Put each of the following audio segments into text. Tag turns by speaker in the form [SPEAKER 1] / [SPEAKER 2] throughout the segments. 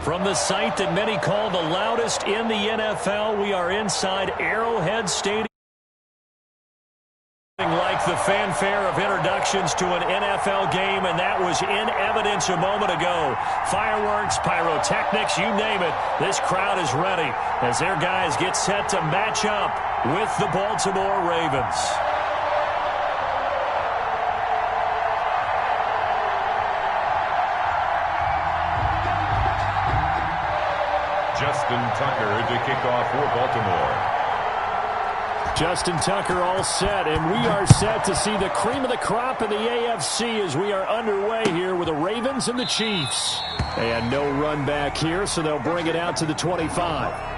[SPEAKER 1] From the site that many call the loudest in the NFL, we are inside Arrowhead Stadium. Like the fanfare of introductions to an NFL game, and that was in evidence a moment ago. Fireworks, pyrotechnics, you name it. This crowd is ready as their guys get set to match up with the Baltimore Ravens.
[SPEAKER 2] Justin Tucker to kick off for Baltimore.
[SPEAKER 1] Justin Tucker all set, and we are set to see the cream of the crop in the AFC as we are underway here with the Ravens and the Chiefs. And no run back here, so they'll bring it out to the 25.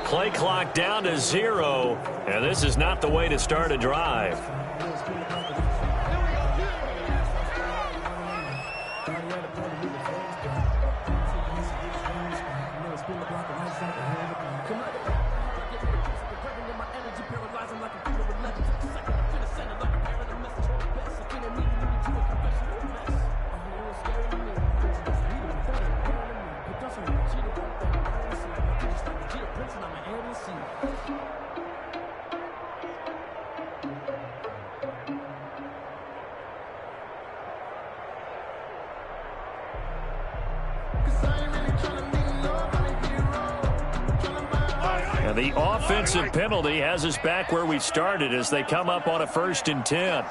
[SPEAKER 1] Play clock down to 0, and this is not the way to start a drive. And the offensive penalty has us back where we started as they come up on a 1st and 10.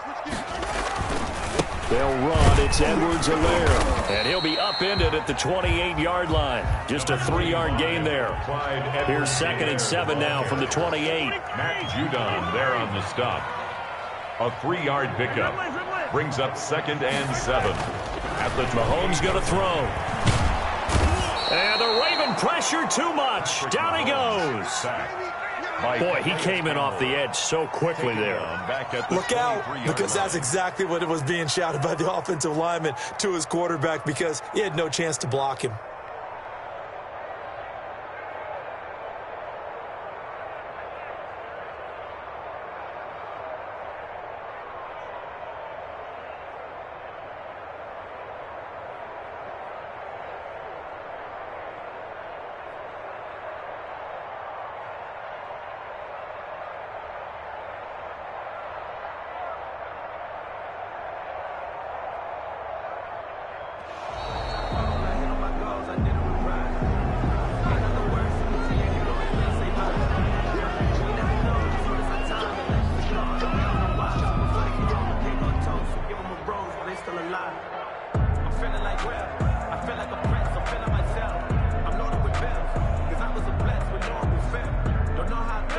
[SPEAKER 1] They'll run. It's Edwards-Helaire. And he'll be upended at the 28-yard line. Just a 3-yard gain there. Here's 2nd and 7 now from the 28.
[SPEAKER 2] Matt Judon there on the stop. A 3-yard pickup. Brings up 2nd and 7. At the
[SPEAKER 1] Mahomes going to throw. And the Raven pressure too much. Down he goes. Boy, he came in off the edge so quickly there.
[SPEAKER 3] Look out, because that's exactly what it was being shouted by the offensive lineman to his quarterback, because he had no chance to block him.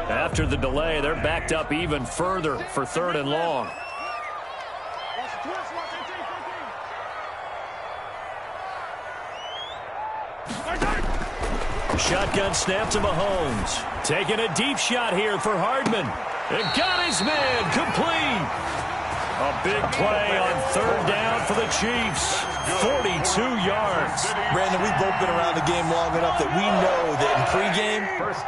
[SPEAKER 1] After the delay, they're backed up even further for 3rd and long. Shotgun snap to Mahomes. Taking a deep shot here for Hardman. And got his man complete. A big play on 3rd down for the Chiefs. 42 yards.
[SPEAKER 3] Brandon, we've both been around the game long enough that we know that in pregame,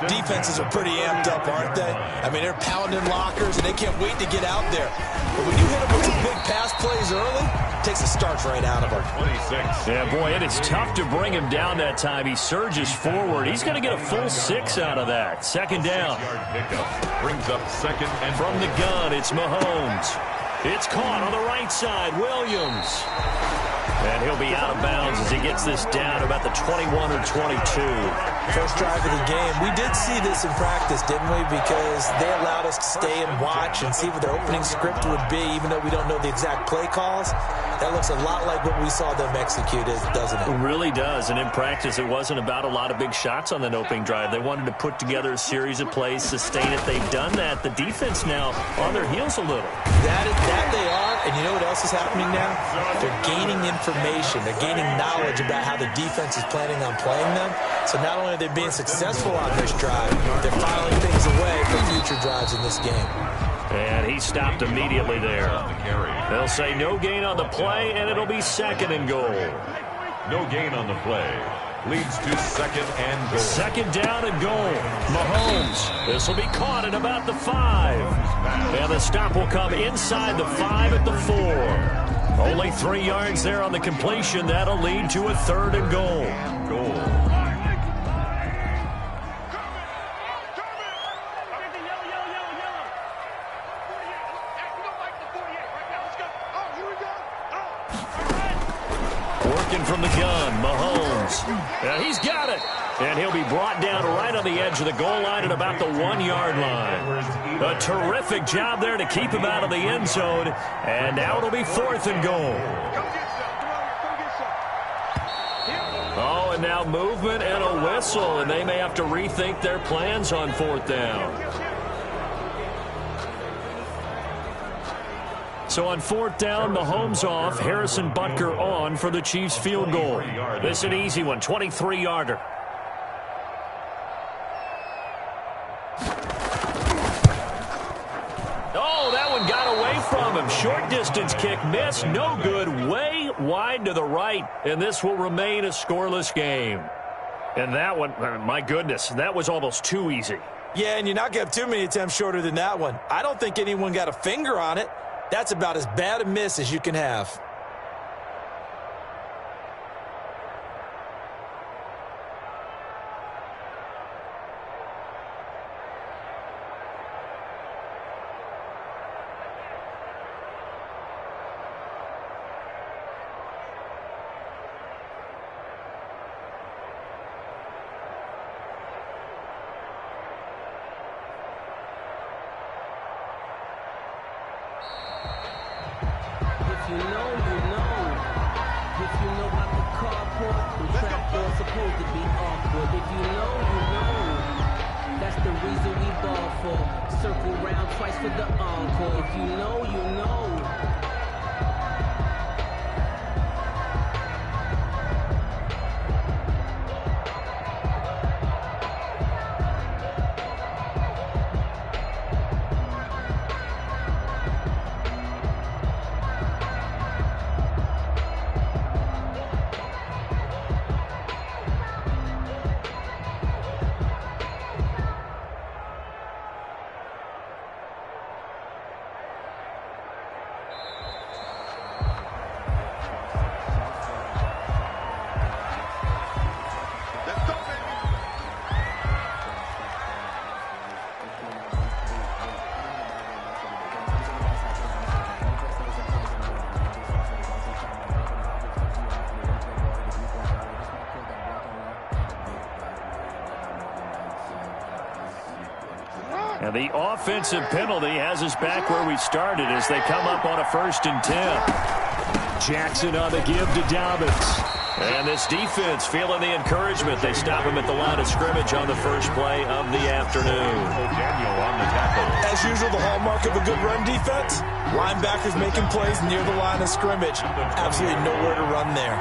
[SPEAKER 3] defenses are pretty amped up, aren't they? I mean, they're pounding lockers, and they can't wait to get out there. But when you hit them with some big pass plays early, it takes the starch right out of them.
[SPEAKER 2] 26.
[SPEAKER 1] Yeah, boy, it is tough to bring him down that time. He surges forward. He's going to get a full 6 out of that. 2nd down.
[SPEAKER 2] Brings up 2nd and
[SPEAKER 1] from the gun, it's Mahomes. It's caught on the right side. Williams. And he'll be out of bounds as he gets this down about the 21 or 22.
[SPEAKER 3] First drive of the game. We did see this in practice, didn't we? Because they allowed us to stay and watch and see what their opening script would be, even though we don't know the exact play calls. That looks a lot like what we saw them execute, doesn't it?
[SPEAKER 1] It really does. And in practice, it wasn't about a lot of big shots on that opening drive. They wanted to put together a series of plays, sustain it. They've done that. The defense now on their heels a little.
[SPEAKER 3] That they are. And you know what else is happening now? They're gaining information. They're gaining knowledge about how the defense is planning on playing them. So not only are they being successful on this drive, they're filing things away for future drives in this game.
[SPEAKER 1] And he stopped immediately there. They'll say no gain on the play, and it'll be second and goal.
[SPEAKER 2] No gain on the play. Leads to second and goal.
[SPEAKER 1] Second down and goal. Mahomes. This will be caught at about the 5. And the stop will come inside the 5 at the 4. Only 3 yards there on the completion. That'll lead to a third and goal. Working from the gun, Mahomes. And he's got it. And he'll be brought down right on the edge of the goal line at about the 1-yard line. A terrific job there to keep him out of the end zone. And now it'll be fourth and goal. Oh, and now movement and a whistle. And they may have to rethink their plans on fourth down. So on fourth down, Mahomes off, Harrison Butker on for the Chiefs field goal. This is an easy one, 23-yarder. Oh, that one got away from him. Short distance kick miss, no good, way wide to the right. And this will remain a scoreless game. And that one, my goodness, that was almost too easy.
[SPEAKER 3] Yeah, and you're not going to have too many attempts shorter than that one. I don't think anyone got a finger on it. That's about as bad a miss as you can have.
[SPEAKER 4] If you know, you know. If you know about the carport, the trapdoor supposed to be awkward. If you know, you know. That's the reason we ball for. Circle round twice for the encore. If you know, you know.
[SPEAKER 1] And the offensive penalty has us back where we started as they come up on a 1st and 10. Jackson on the give to Dobbins. And this defense feeling the encouragement. They stop him at the line of scrimmage on the first play of the afternoon.
[SPEAKER 2] Daniel on the tackle.
[SPEAKER 3] As usual, the hallmark of a good run defense, linebackers making plays near the line of scrimmage. Absolutely nowhere to run there.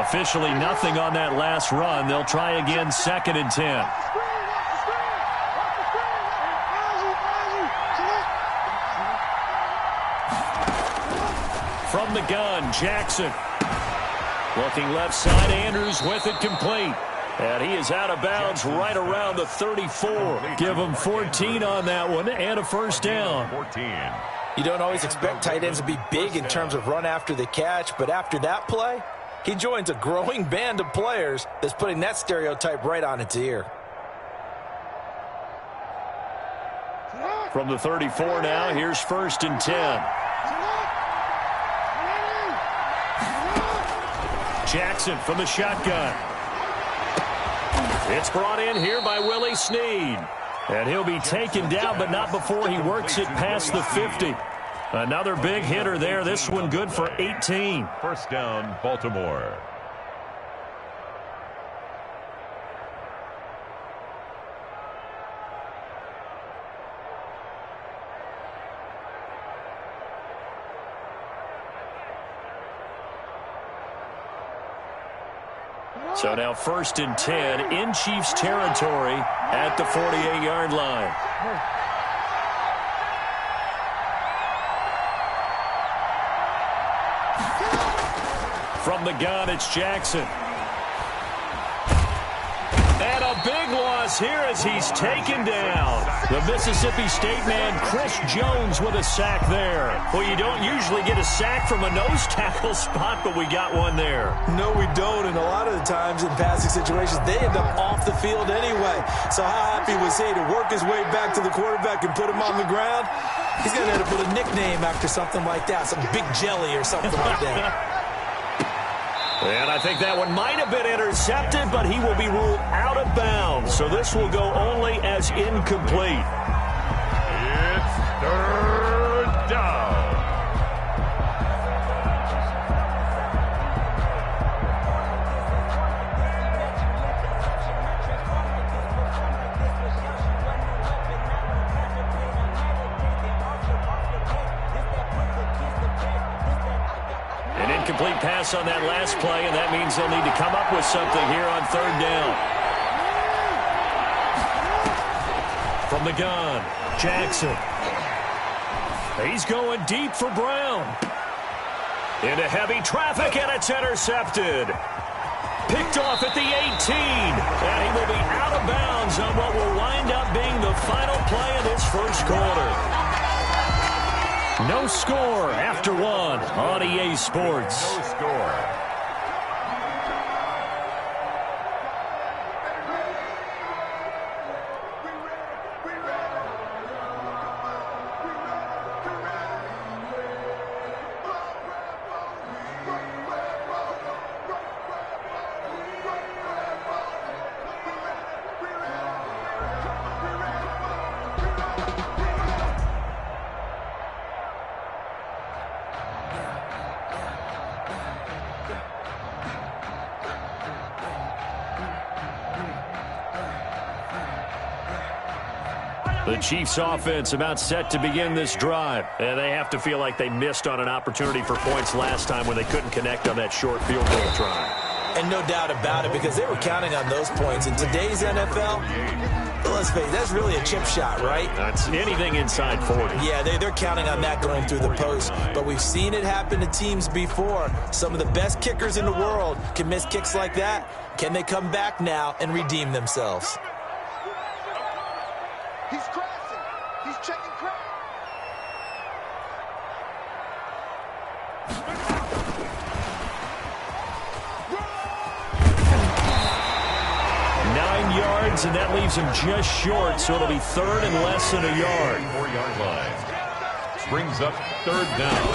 [SPEAKER 1] Officially nothing on that last run. They'll try again 2nd and 10. From the gun, Jackson. Looking left side, Andrews with it complete. And he is out of bounds right around the 34. Give him 14 on that one and a first down.
[SPEAKER 2] 14.
[SPEAKER 3] You don't always expect tight ends to be big in terms of run after the catch, but after that play, he joins a growing band of players that's putting that stereotype right on its ear.
[SPEAKER 1] From the 34 now, here's 1st and 10. Jackson from the shotgun. It's brought in here by Willie Snead. And he'll be taken down, but not before he works it past the 50. Another big hitter there. This one good for 18.
[SPEAKER 2] First down, Baltimore.
[SPEAKER 1] So now 1st and 10 in Chiefs territory at the 48-yard line. From the gun, it's Jackson. And a big loss here as he's taken down. The Mississippi State man, Chris Jones, with a sack there. Well, you don't usually get a sack from a nose tackle spot, but we got one there.
[SPEAKER 3] No, we don't, and a lot of the times in passing situations, they end up off the field anyway. So how happy was he to work his way back to the quarterback and put him on the ground? He's going to have to put a nickname after something like that, some Big Jelly or something like that.
[SPEAKER 1] And I think that one might have been intercepted, but he will be ruled out of bounds. So this will go only as incomplete.
[SPEAKER 2] It's 3rd down.
[SPEAKER 1] Incomplete pass on that last play, and that means they'll need to come up with something here on 3rd down. From the gun, Jackson. He's going deep for Brown. Into heavy traffic, and it's intercepted. Picked off at the 18, and he will be out of bounds on what will wind up being the final play of this first quarter. No score after one on EA Sports.
[SPEAKER 2] No score.
[SPEAKER 1] The Chiefs offense about set to begin this drive. And they have to feel like they missed on an opportunity for points last time when they couldn't connect on that short field goal try.
[SPEAKER 3] And no doubt about it, because they were counting on those points. In today's NFL, let's face it, that's really a chip shot, right?
[SPEAKER 1] That's anything inside 40.
[SPEAKER 3] Yeah, they're counting on that going through the post. But we've seen it happen to teams before. Some of the best kickers in the world can miss kicks like that. Can they come back now and redeem themselves?
[SPEAKER 5] He's crashing. He's checking crash.
[SPEAKER 1] Yards, and that leaves him just short, so it'll be 3rd and less than a yard.
[SPEAKER 2] 4-yard line. Brings up 3rd down.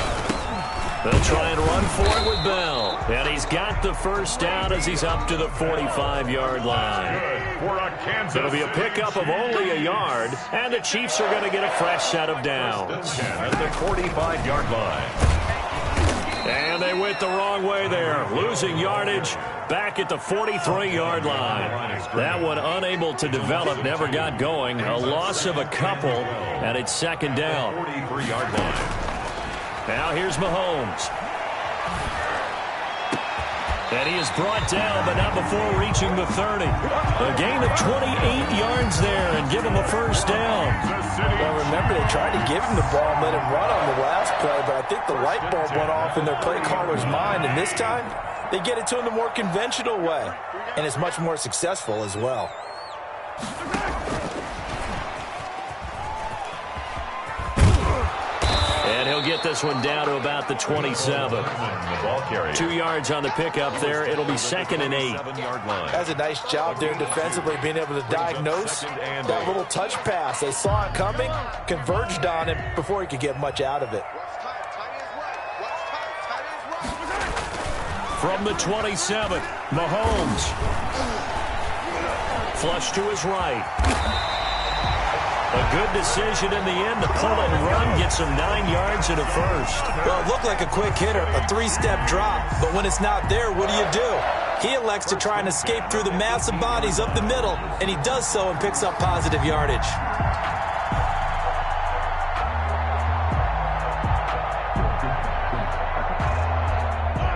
[SPEAKER 1] They'll try and run for it with Bell. And he's got the first down as he's up to the 45-yard line. It'll be a pickup of only a yard, and the Chiefs are going to get a fresh set of downs.
[SPEAKER 2] At the 45-yard line.
[SPEAKER 1] And they went the wrong way there, losing yardage back at the 43-yard line. That one unable to develop, never got going. A loss of a couple, and it's 2nd down.
[SPEAKER 2] 43-yard line.
[SPEAKER 1] Now here's Mahomes. And he is brought down, but not before reaching the 30. A gain of 28 yards there and give him a first down.
[SPEAKER 3] Well, remember, they tried to give him the ball and let him run on the last play, but I think the light bulb went off in their play caller's mind, and this time they get it to him the more conventional way, and it's much more successful as well.
[SPEAKER 1] And he'll get this one down to about the 27. 2 yards on the pickup there. It'll be 2nd and 8.
[SPEAKER 3] That's a nice job there defensively, being able to diagnose that little touch pass. They saw it coming, converged on him before he could get much out of it.
[SPEAKER 1] From the 27, Mahomes. Flush to his right. A good decision in the end to pull and run, get some 9 yards and a first.
[SPEAKER 3] Well, it looked like a quick hitter, a 3-step drop. But when it's not there, what do? He elects to try and escape through the massive bodies up the middle, and he does so and picks up positive yardage.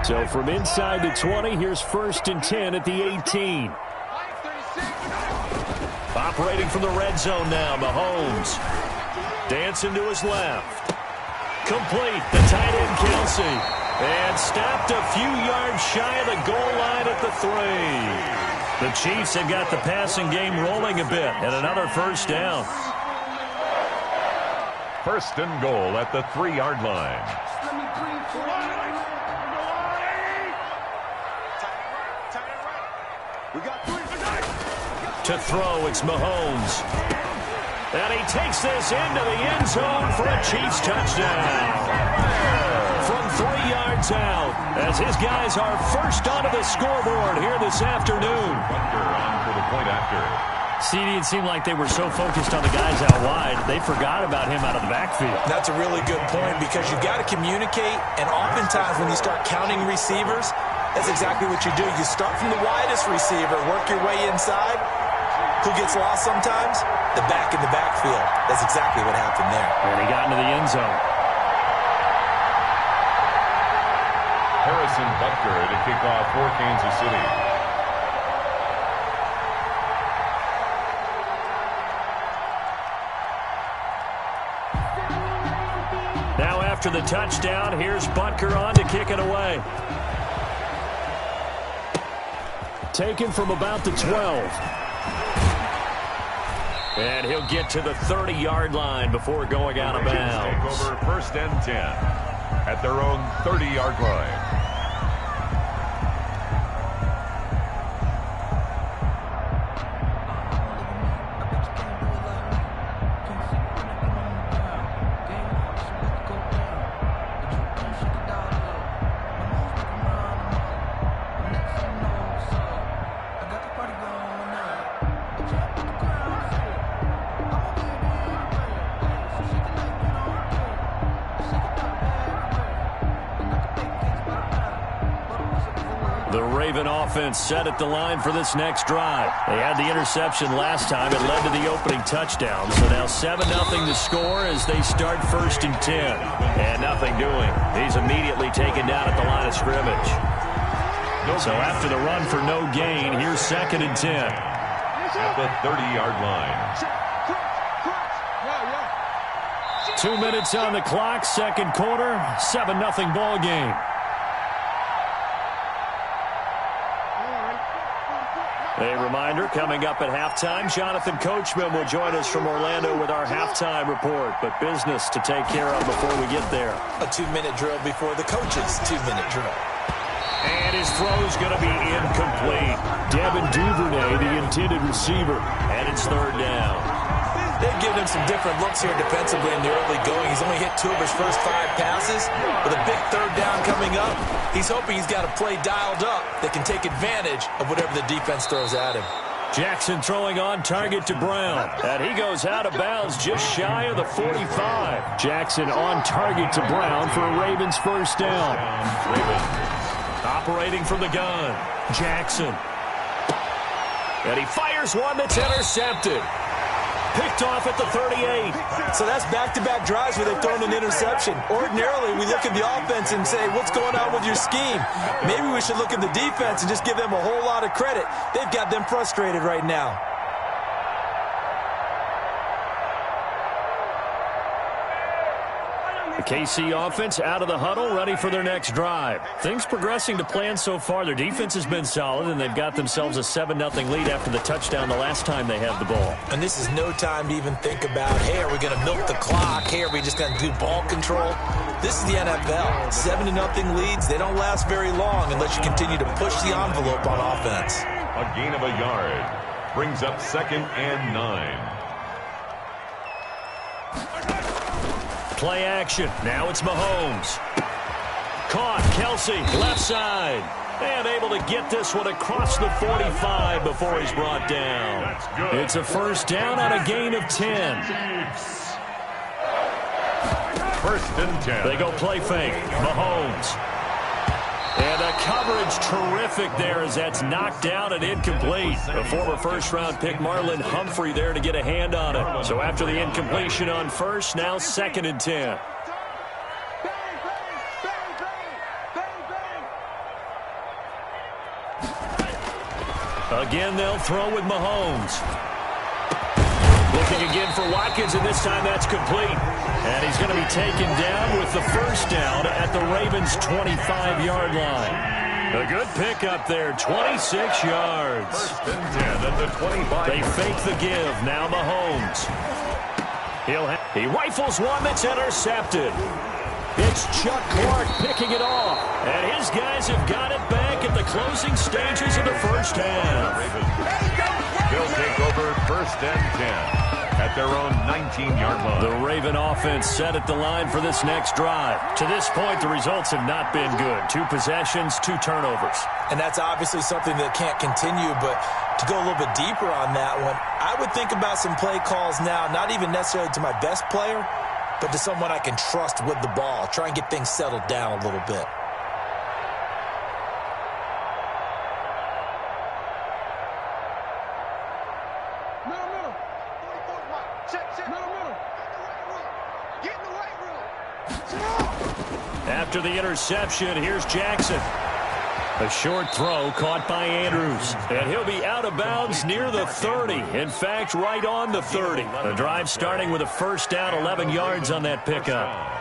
[SPEAKER 1] So from inside the 20, here's 1st and 10 at the 18. Operating from the red zone now, Mahomes. Dancing to his left. Complete, the tight end, Kelsey. And stopped a few yards shy of the goal line at the 3. The Chiefs have got the passing game rolling a bit, and another first down.
[SPEAKER 2] 1st and goal at the 3-yard line.
[SPEAKER 1] To throw, it's Mahomes. And he takes this into the end zone for a Chiefs touchdown. From 3 yards out, as his guys are first onto the scoreboard here this afternoon.
[SPEAKER 2] Butker on for the point after.
[SPEAKER 1] CD, it seemed like they were so focused on the guys out wide, they forgot about him out of the backfield.
[SPEAKER 3] That's a really good point because you've got to communicate, and oftentimes when you start counting receivers, that's exactly what you do. You start from the widest receiver, work your way inside. Who gets lost sometimes? The back in the backfield. That's exactly what happened there.
[SPEAKER 1] And he got into the end zone.
[SPEAKER 2] Harrison Butker to kick off for Kansas City.
[SPEAKER 1] Now after the touchdown, here's Butker on to kick it away. Taken from about the 12. And he'll get to the 30-yard line before going out of bounds.
[SPEAKER 2] Take over 1st and 10 at their own 30-yard line.
[SPEAKER 1] Offense set at the line for this next drive. They had the interception last time. It led to the opening touchdown. So now 7-0 to score as they start 1st and 10. And nothing doing. He's immediately taken down at the line of scrimmage. So after the run for no gain, here's 2nd and 10.
[SPEAKER 2] At the 30-yard line.
[SPEAKER 1] 2 minutes on the clock, 2nd quarter, 7-0 ball game. A reminder, coming up at halftime, Jonathan Coachman will join us from Orlando with our halftime report, but business to take care of before we get there.
[SPEAKER 3] A 2-minute drill before the coach's 2-minute drill.
[SPEAKER 1] And his throw's going to be incomplete. Devin Duvernay, the intended receiver, and it's 3rd down.
[SPEAKER 3] They've given him some different looks here defensively in the early going. He's only hit 2 of his first 5 passes. With a big 3rd down coming up, he's hoping he's got a play dialed up that can take advantage of whatever the defense throws at him.
[SPEAKER 1] Jackson throwing on target to Brown. And he goes out of bounds just shy of the 45. Jackson on target to Brown for a Ravens 1st down. Operating from the gun, Jackson. And he fires one that's intercepted. Picked off at the 38.
[SPEAKER 3] So that's back-to-back drives where they've thrown an interception. Ordinarily, we look at the offense and say, what's going on with your scheme? Maybe we should look at the defense and just give them a whole lot of credit. They've got them frustrated right now.
[SPEAKER 1] The KC offense out of the huddle, ready for their next drive. Things progressing to plan so far. Their defense has been solid, and they've got themselves a 7-0 lead after the touchdown the last time they had the ball.
[SPEAKER 3] And this is no time to even think about, hey, are we going to milk the clock? Hey, are we just going to do ball control? This is the NFL. 7-0 leads, they don't last very long unless you continue to push the envelope on offense.
[SPEAKER 2] A gain of a yard brings up 2nd and 9. Play
[SPEAKER 1] action. Now it's Mahomes. Caught. Kelsey, left side. And able to get this one across the 45 before he's brought down. It's a first down on a gain of 10.
[SPEAKER 2] First and 10.
[SPEAKER 1] They go play fake. Mahomes. And the coverage terrific there as that's knocked down and incomplete. The former first-round pick Marlon Humphrey there to get a hand on it. So after the incompletion on first, now 2nd and 10. Again, they'll throw with Mahomes. Looking again for Watkins, and this time that's complete. And he's going to be taken down with the first down at the Ravens' 25-yard line. A good pickup there, 26 yards.
[SPEAKER 2] First and 10 at the 25.
[SPEAKER 1] They fake the give, now Mahomes. He rifles one that's intercepted. It's Chuck Clark picking it off. And his guys have got it back at the closing stages of the first half.
[SPEAKER 2] They'll take over first and 10 at their own 19-yard line.
[SPEAKER 1] The Raven offense set at the line for this next drive. To this point, the results have not been good. 2 possessions, 2 turnovers.
[SPEAKER 3] And that's obviously something that can't continue, but to go a little bit deeper on that one, I would think about some play calls now, not even necessarily to my best player, but to someone I can trust with the ball. Try and get things settled down a little bit.
[SPEAKER 1] After the interception, here's Jackson. A short throw caught by Andrews. And he'll be out of bounds near the 30. In fact, right on the 30. The drive starting with a first down, 11 yards on that pickup.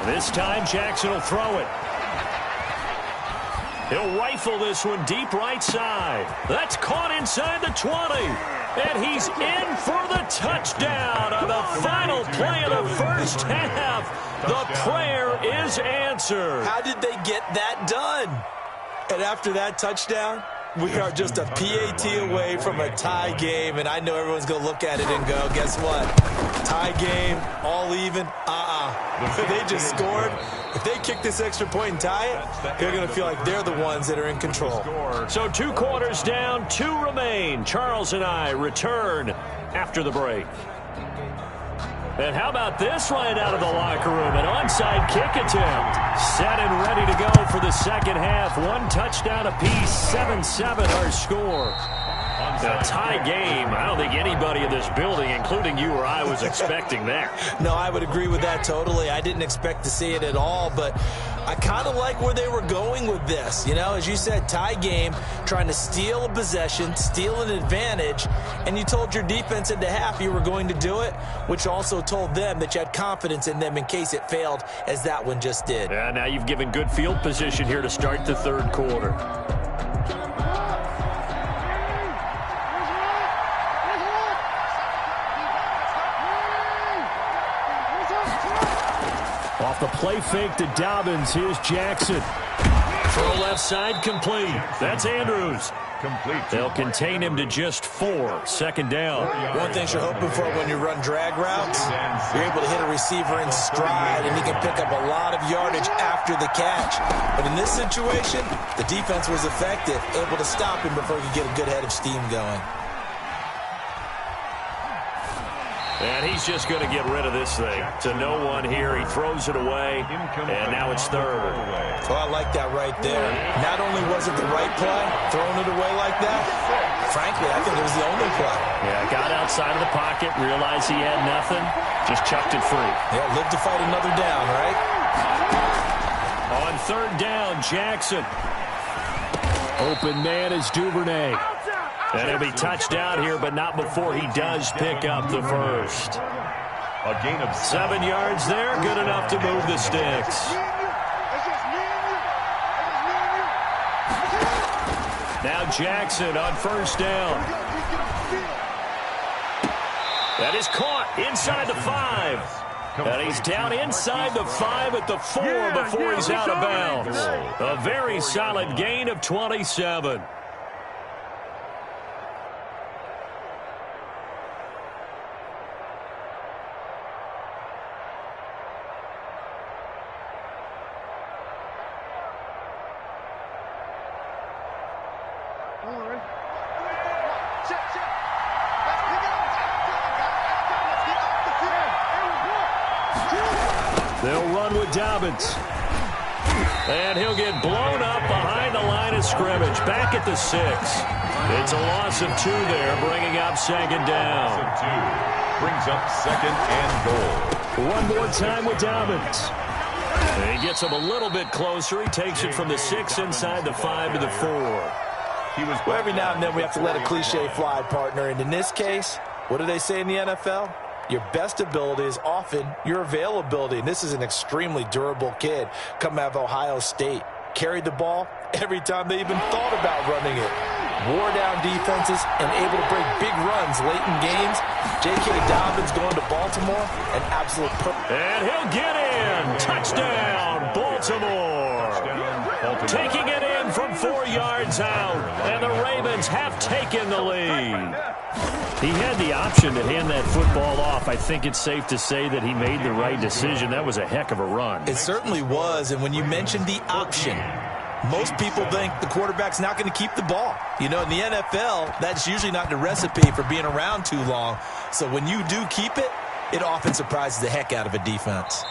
[SPEAKER 1] This time, Jackson will throw it. He'll rifle this one deep right side. That's caught inside the 20. And he's in for the touchdown on the final play of the first half. The prayer is answered.
[SPEAKER 3] How did they get that done? And after that touchdown, we are just a PAT away from a tie game, and I know everyone's going to look at it and go, guess what? Tie game, all even, They just scored. If they kick this extra point and tie it, they're going to feel like they're the ones that are in control.
[SPEAKER 1] So 2 quarters down, 2 remain. Charles and I return after the break. And how about this right out of the locker room? An onside kick attempt. Set and ready to go for the second half. 1 touchdown apiece, 7-7 our score. A tie game. I don't think anybody in this building, including you or I, was expecting that.
[SPEAKER 3] No, I would agree with that totally. I didn't expect to see it at all, but I kind of like where they were going with this. You know, as you said, tie game, trying to steal a possession, steal an advantage, and you told your defense at the half you were going to do it, which also told them that you had confidence in them in case it failed, as that one just did.
[SPEAKER 1] Yeah, now you've given good field position here to start the third quarter. Off the play fake to Dobbins, here's Jackson. Throw left side complete. That's Andrews.
[SPEAKER 2] Complete.
[SPEAKER 1] They'll contain him to just 4. Second down.
[SPEAKER 3] One thing you're hoping for when you run drag routes, you're able to hit a receiver in stride, and he can pick up a lot of yardage after the catch. But in this situation, the defense was effective, able to stop him before he could get a good head of steam going.
[SPEAKER 1] And he's just going to get rid of this thing. To no one here. He throws it away, and now it's third.
[SPEAKER 3] Well, I like that right there. Not only was it the right play, throwing it away like that, frankly, I think it was the only play.
[SPEAKER 1] Yeah, got outside of the pocket, realized he had nothing, just chucked it free.
[SPEAKER 3] Yeah, live to fight another down, right?
[SPEAKER 1] On third down, Jackson. Open man is Duvernay. And he'll be touched down here, but not before he does pick up the first.
[SPEAKER 2] A gain of
[SPEAKER 1] 7 yards there, good enough to move the sticks. Now Jackson on first down. That is caught inside the 5. And he's down inside the 5 at the 4 before he's out of bounds. A very solid gain of 27. They'll run with Dobbins. And he'll get blown up behind the line of scrimmage. Back at the 6. It's a loss of 2 there, bringing up second down.
[SPEAKER 2] Brings up second and goal.
[SPEAKER 1] One more time with Dobbins. And he gets him a little bit closer. He takes it from the 6 inside the 5 to the 4.
[SPEAKER 3] Well, every now and then we have to let a cliche fly, partner. And in this case, what do they say in the NFL? Your best ability is often your availability. And this is an extremely durable kid coming out of Ohio State. Carried the ball every time they even thought about running it. Wore down defenses and able to break big runs late in games. J.K. Dobbins going to Baltimore, an absolute
[SPEAKER 1] And he'll get in. Touchdown, Baltimore. Taking it in from 4 yards out. And the Ravens have taken the lead. He had the option to hand that football off. I think it's safe to say that he made the right decision. That was a heck of a run.
[SPEAKER 3] It certainly was. And when you mentioned the option, most people think the quarterback's not going to keep the ball. You know, in the NFL, that's usually not the recipe for being around too long. So when you do keep it, it often surprises the heck out of a defense.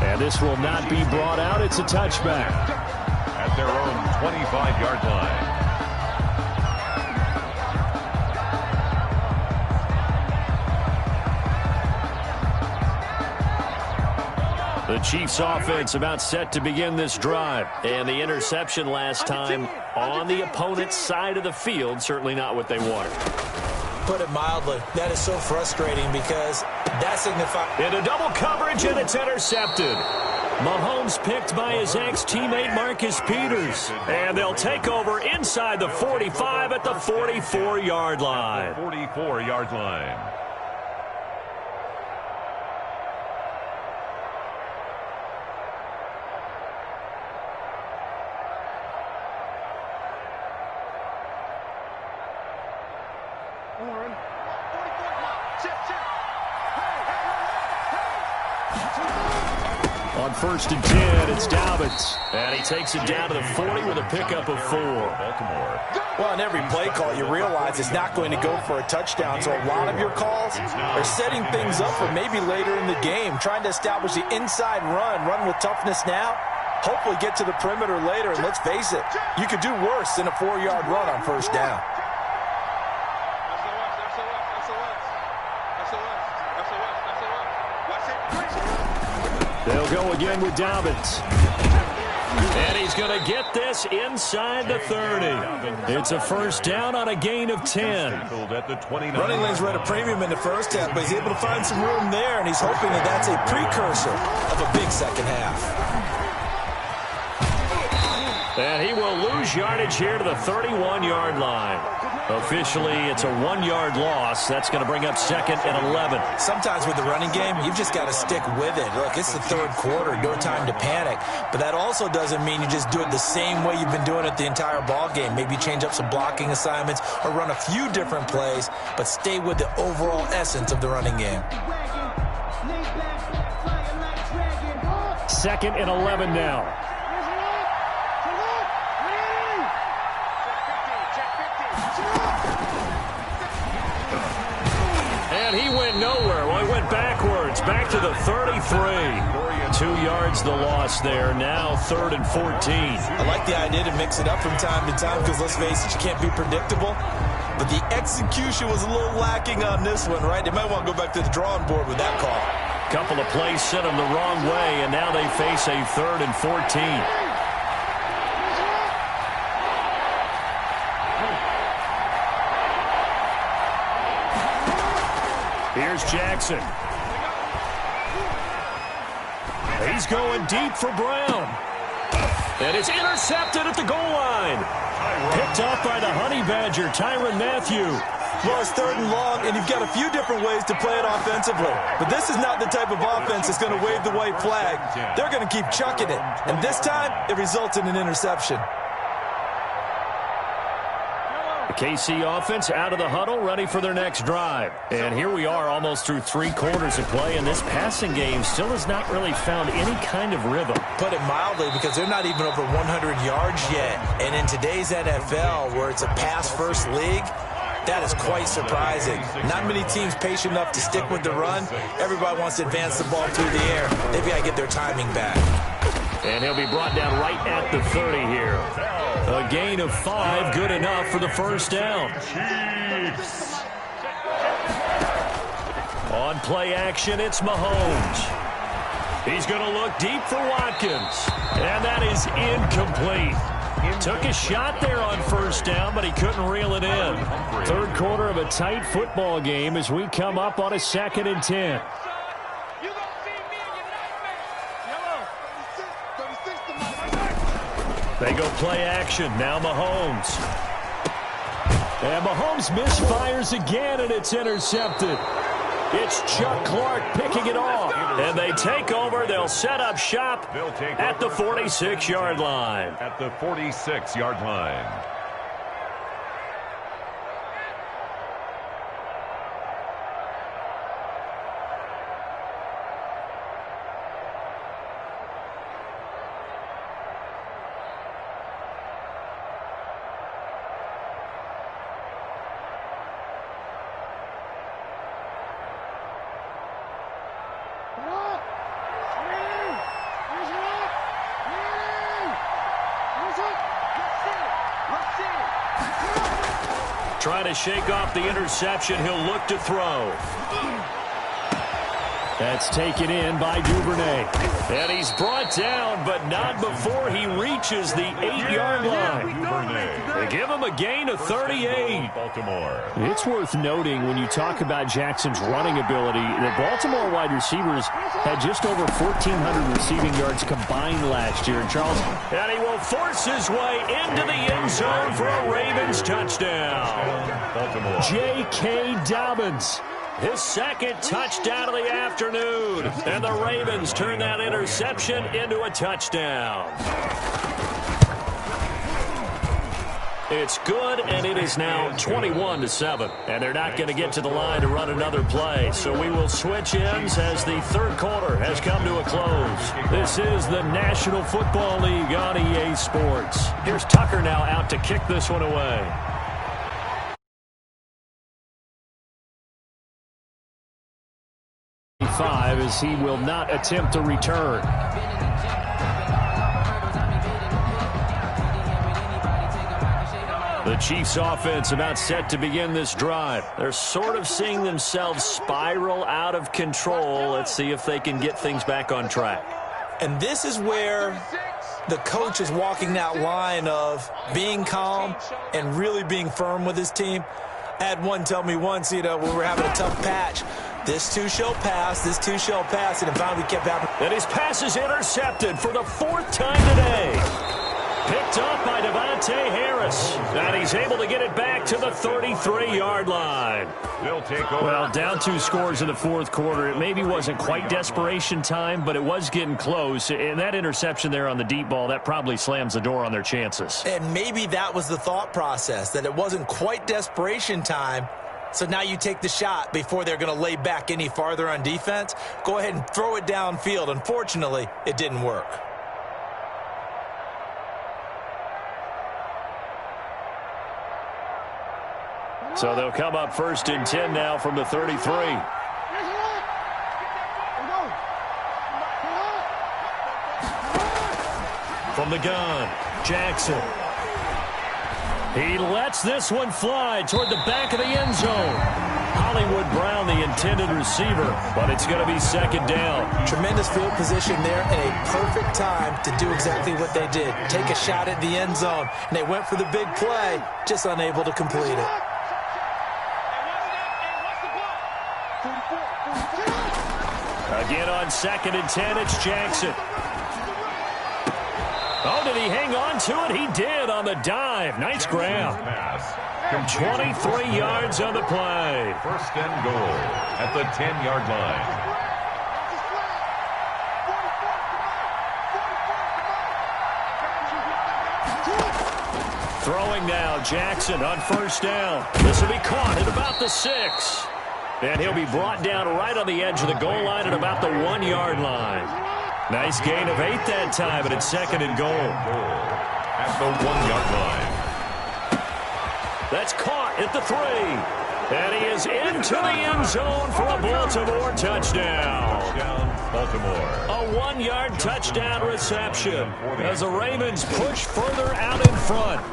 [SPEAKER 1] And this will not be brought out. It's a touchback.
[SPEAKER 2] At their own 25-yard line.
[SPEAKER 1] The Chiefs offense about set to begin this drive. And the interception last time on the opponent's side of the field, certainly not what they wanted.
[SPEAKER 3] Put it mildly, that is so frustrating because that signifies...
[SPEAKER 1] Into double coverage, and it's intercepted. Mahomes picked by his ex-teammate Marcus Peters. And they'll take over inside the 45 at the 44-yard line.
[SPEAKER 2] 44-yard line.
[SPEAKER 1] On 1st and 10, it's Dobbins. And he takes it down to the 40 with a pickup of 4.
[SPEAKER 2] Baltimore.
[SPEAKER 3] Well, in every play call, you realize it's not going to go for a touchdown. So a lot of your calls are setting things up for maybe later in the game, trying to establish the inside run with toughness now, hopefully get to the perimeter later. And let's face it, you could do worse than a 4-yard run on 1st down.
[SPEAKER 1] They'll go again with Dobbins. And he's going to get this inside the 30. It's a 1st down on a gain of 10.
[SPEAKER 3] Running lanes were at a premium in the first half, but he's able to find some room there, and he's hoping that that's a precursor of a big second half.
[SPEAKER 1] And he will lose yardage here to the 31-yard line. Officially, it's a 1-yard loss. That's going to bring up 2nd and 11.
[SPEAKER 3] Sometimes with the running game, you've just got to stick with it. Look, it's the 3rd quarter, no time to panic. But that also doesn't mean you just do it the same way you've been doing it the entire ball game. Maybe change up some blocking assignments or run a few different plays, but stay with the overall essence of the running game.
[SPEAKER 1] 2nd and 11 now. And he went nowhere. Well, he went backwards, back to the 33. 2 yards the loss there. Now 3rd and 14.
[SPEAKER 3] I like the idea to mix it up from time to time because, let's face it, you can't be predictable. But the execution was a little lacking on this one, right? They might want to go back to the drawing board with that call.
[SPEAKER 1] Couple of plays sent them the wrong way, and now they face a 3rd and 14. Here's Jackson. He's going deep for Brown. And it's intercepted at the goal line. Picked off by the Honey Badger, Tyrann Mathieu.
[SPEAKER 3] Well, it's 3rd and long, and you've got a few different ways to play it offensively. But this is not the type of offense that's going to wave the white flag. They're going to keep chucking it. And this time, it results in an interception.
[SPEAKER 1] The KC offense out of the huddle, ready for their next drive. And here we are almost through 3 quarters of play, and this passing game still has not really found any kind of rhythm.
[SPEAKER 3] Put it mildly, because they're not even over 100 yards yet. And in today's NFL, where it's a pass-first league, that is quite surprising. Not many teams patient enough to stick with the run. Everybody wants to advance the ball through the air. They've got to get their timing back.
[SPEAKER 1] And he'll be brought down right at the 30 here. A gain of 5, good enough for the first down. On play action, it's Mahomes. He's going to look deep for Watkins. And that is incomplete. Took a shot there on first down, but he couldn't reel it in. 3rd quarter of a tight football game as we come up on a 2nd and 10. They go play action. Now Mahomes. And Mahomes misfires again, and it's intercepted. It's Chuck Clark picking it off. And they take over. They'll set up shop at the 46-yard line.
[SPEAKER 2] At the 46-yard line.
[SPEAKER 1] Trying to shake off the interception. He'll look to throw. That's taken in by Duvernay. And he's brought down, but not before he reaches the 8-yard line. They give him a gain of 38.
[SPEAKER 2] Baltimore.
[SPEAKER 1] It's worth noting when you talk about Jackson's running ability, the Baltimore wide receivers had just over 1,400 receiving yards combined last year. And Charles, and he will force his way into the end zone for a Ravens touchdown.
[SPEAKER 2] Baltimore.
[SPEAKER 1] J.K. Dobbins. His 2nd touchdown of the afternoon. And the Ravens turn that interception into a touchdown. It's good, and it is now 21-7. And they're not going to get to the line to run another play. So we will switch ends as the 3rd quarter has come to a close. This is the National Football League on EA Sports. Here's Tucker now out to kick this one away. As he will not attempt to return. The Chiefs offense about set to begin this drive. They're sort of seeing themselves spiral out of control. Let's see if they can get things back on track.
[SPEAKER 3] And this is where the coach is walking that line of being calm and really being firm with his team. I had one tell me once, we were having a tough patch. This too shall pass, this too shall pass, and it finally kept happening.
[SPEAKER 1] And his pass is intercepted for the 4th time today. Picked up by Devontae Harris. And he's able to get it back to the 33-yard line.
[SPEAKER 2] They'll take over.
[SPEAKER 1] Well, down 2 scores in the 4th quarter. It maybe wasn't quite desperation time, but it was getting close. And that interception there on the deep ball, that probably slams the door on their chances.
[SPEAKER 3] And maybe that was the thought process, that it wasn't quite desperation time. So now you take the shot before they're going to lay back any farther on defense. Go ahead and throw it downfield. Unfortunately, it didn't work.
[SPEAKER 1] So they'll come up 1st and 10 now from the 33. From the gun, Jackson. He lets this one fly toward the back of the end zone. Hollywood Brown, the intended receiver, but it's going to be 2nd down.
[SPEAKER 3] Tremendous field position there and a perfect time to do exactly what they did. Take a shot at the end zone, and they went for the big play, just unable to complete it.
[SPEAKER 1] Again on 2nd and 10, it's Jackson. Oh, did he hang on to it? He did on the dive. Nice grab.
[SPEAKER 2] Second
[SPEAKER 1] 23 yards on the play.
[SPEAKER 2] First and goal at the 10-yard line.
[SPEAKER 1] Throwing now, Jackson on first down. This will be caught at about the 6. And he'll be brought down right on the edge of the goal line at about the 1-yard line. Nice gain of 8 that time, but it's second and goal.
[SPEAKER 2] At the 1-yard line.
[SPEAKER 1] That's caught at the 3. And he is into the end zone for a Baltimore touchdown.
[SPEAKER 2] Baltimore.
[SPEAKER 1] A 1-yard touchdown reception as the Ravens push further out in front.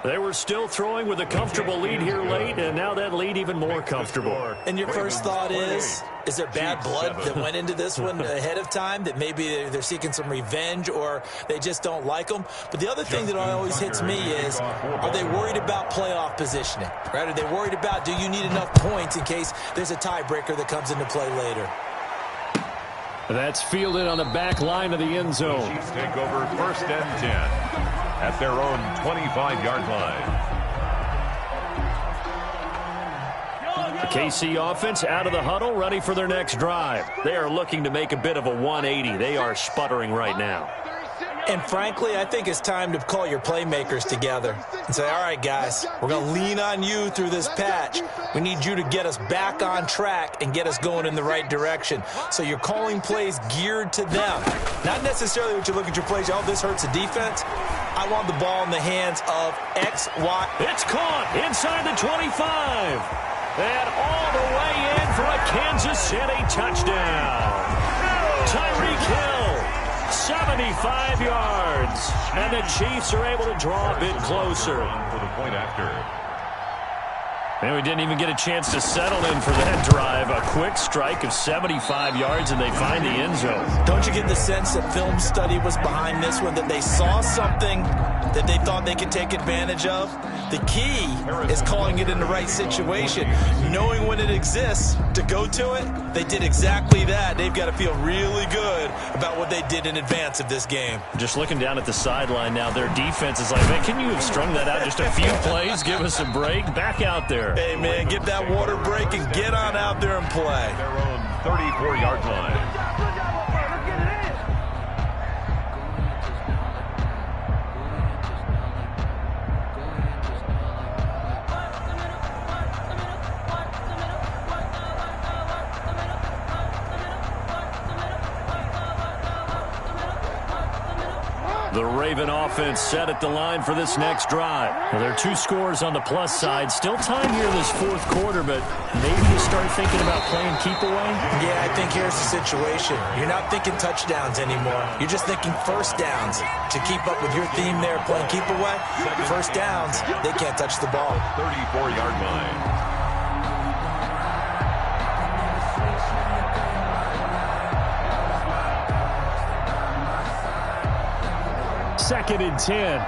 [SPEAKER 1] They were still throwing with a comfortable lead here late, and now that lead even more comfortable.
[SPEAKER 3] And your first thought is there bad blood that went into this one ahead of time, that maybe they're seeking some revenge or they just don't like them? But the other thing that always hits me is, are they worried about playoff positioning? Right? Are they worried about, do you need enough points in case there's a tiebreaker that comes into play later?
[SPEAKER 1] That's fielded on the back line of the end zone.
[SPEAKER 2] The Chiefs take over first and 10 at their own 25-yard line.
[SPEAKER 1] The KC offense out of the huddle, ready for their next drive. They are looking to make a bit of a 180. They are sputtering right now.
[SPEAKER 3] And frankly, I think it's time to call your playmakers together and say, all right, guys, we're going to lean on you through this patch. We need you to get us back on track and get us going in the right direction. So you're calling plays geared to them. Not necessarily what you look at your plays, oh, this hurts the defense. I want the ball in the hands of X, Y.
[SPEAKER 1] It's caught inside the 25. And all the way in for a Kansas City touchdown. Tyreek Hill. 75 yards, and the Chiefs are able to draw a bit closer.
[SPEAKER 2] For the point after.
[SPEAKER 1] And we didn't even get a chance to settle in for that drive. A quick strike of 75 yards, and they find the end zone.
[SPEAKER 3] Don't you get the sense that film study was behind this one, that they saw something that they thought they could take advantage of? The key is calling it in the right situation, knowing when it exists to go to it. They did exactly that. They've got to feel really good about what they did in advance of this game.
[SPEAKER 1] Just looking down at the sideline now, their defense is like, man, can you have strung that out just a few plays? Give us a break. Back out there.
[SPEAKER 3] Hey, man, get that water break and get on out there and play.
[SPEAKER 2] Their own 34-yard line.
[SPEAKER 1] The Raven offense set at the line for this next drive. Well, there are 2 scores on the plus side. Still time here in this fourth quarter, but maybe you start thinking about playing keep away?
[SPEAKER 3] Yeah, I think here's the situation. You're not thinking touchdowns anymore. You're just thinking first downs. To keep up with your theme there, playing keep away, first downs, they can't touch the ball.
[SPEAKER 2] 34-yard line.
[SPEAKER 1] Second and 10.
[SPEAKER 5] Get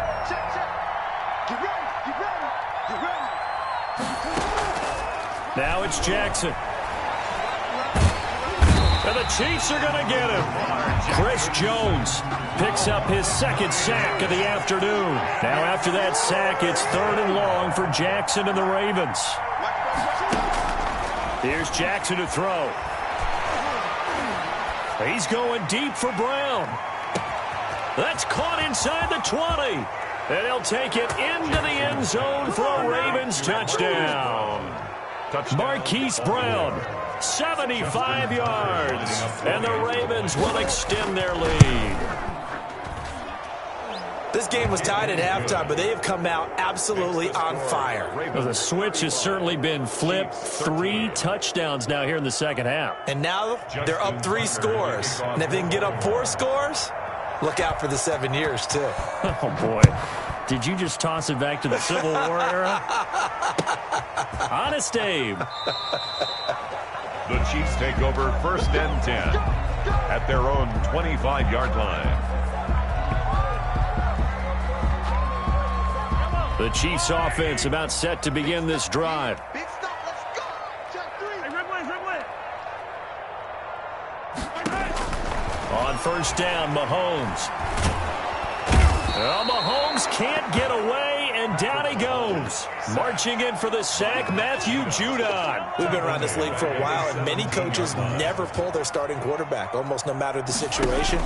[SPEAKER 5] ready, get ready, get ready.
[SPEAKER 1] Now it's Jackson. And the Chiefs are going to get him. Chris Jones picks up his second sack of the afternoon. Now after that sack, it's 3rd and long for Jackson and the Ravens. Here's Jackson to throw. He's going deep for Brown. That's caught inside the 20. And he'll take it into the end zone for a Ravens touchdown. Marquise Brown, 75 yards. And the Ravens will extend their lead.
[SPEAKER 3] This game was tied at halftime, but they have come out absolutely on fire.
[SPEAKER 1] Well, the switch has certainly been flipped. 3 touchdowns now here in the second half.
[SPEAKER 3] And now they're up 3 scores. And if they can get up 4 scores, look out for the 7 years, too.
[SPEAKER 1] Oh, boy. Did you just toss it back to the Civil War era? Honest Abe.
[SPEAKER 2] The Chiefs take over first and 10 at their own 25-yard line.
[SPEAKER 1] The Chiefs offense about set to begin this drive.
[SPEAKER 5] Big stop, let's go. Check 3. Hey, red
[SPEAKER 1] On first down, Mahomes. Well, Mahomes can't get away, and And down he goes. Marching in for the sack, Matthew Judon.
[SPEAKER 3] We've been around this league for a while, and many coaches never pull their starting quarterback, almost no matter the situation.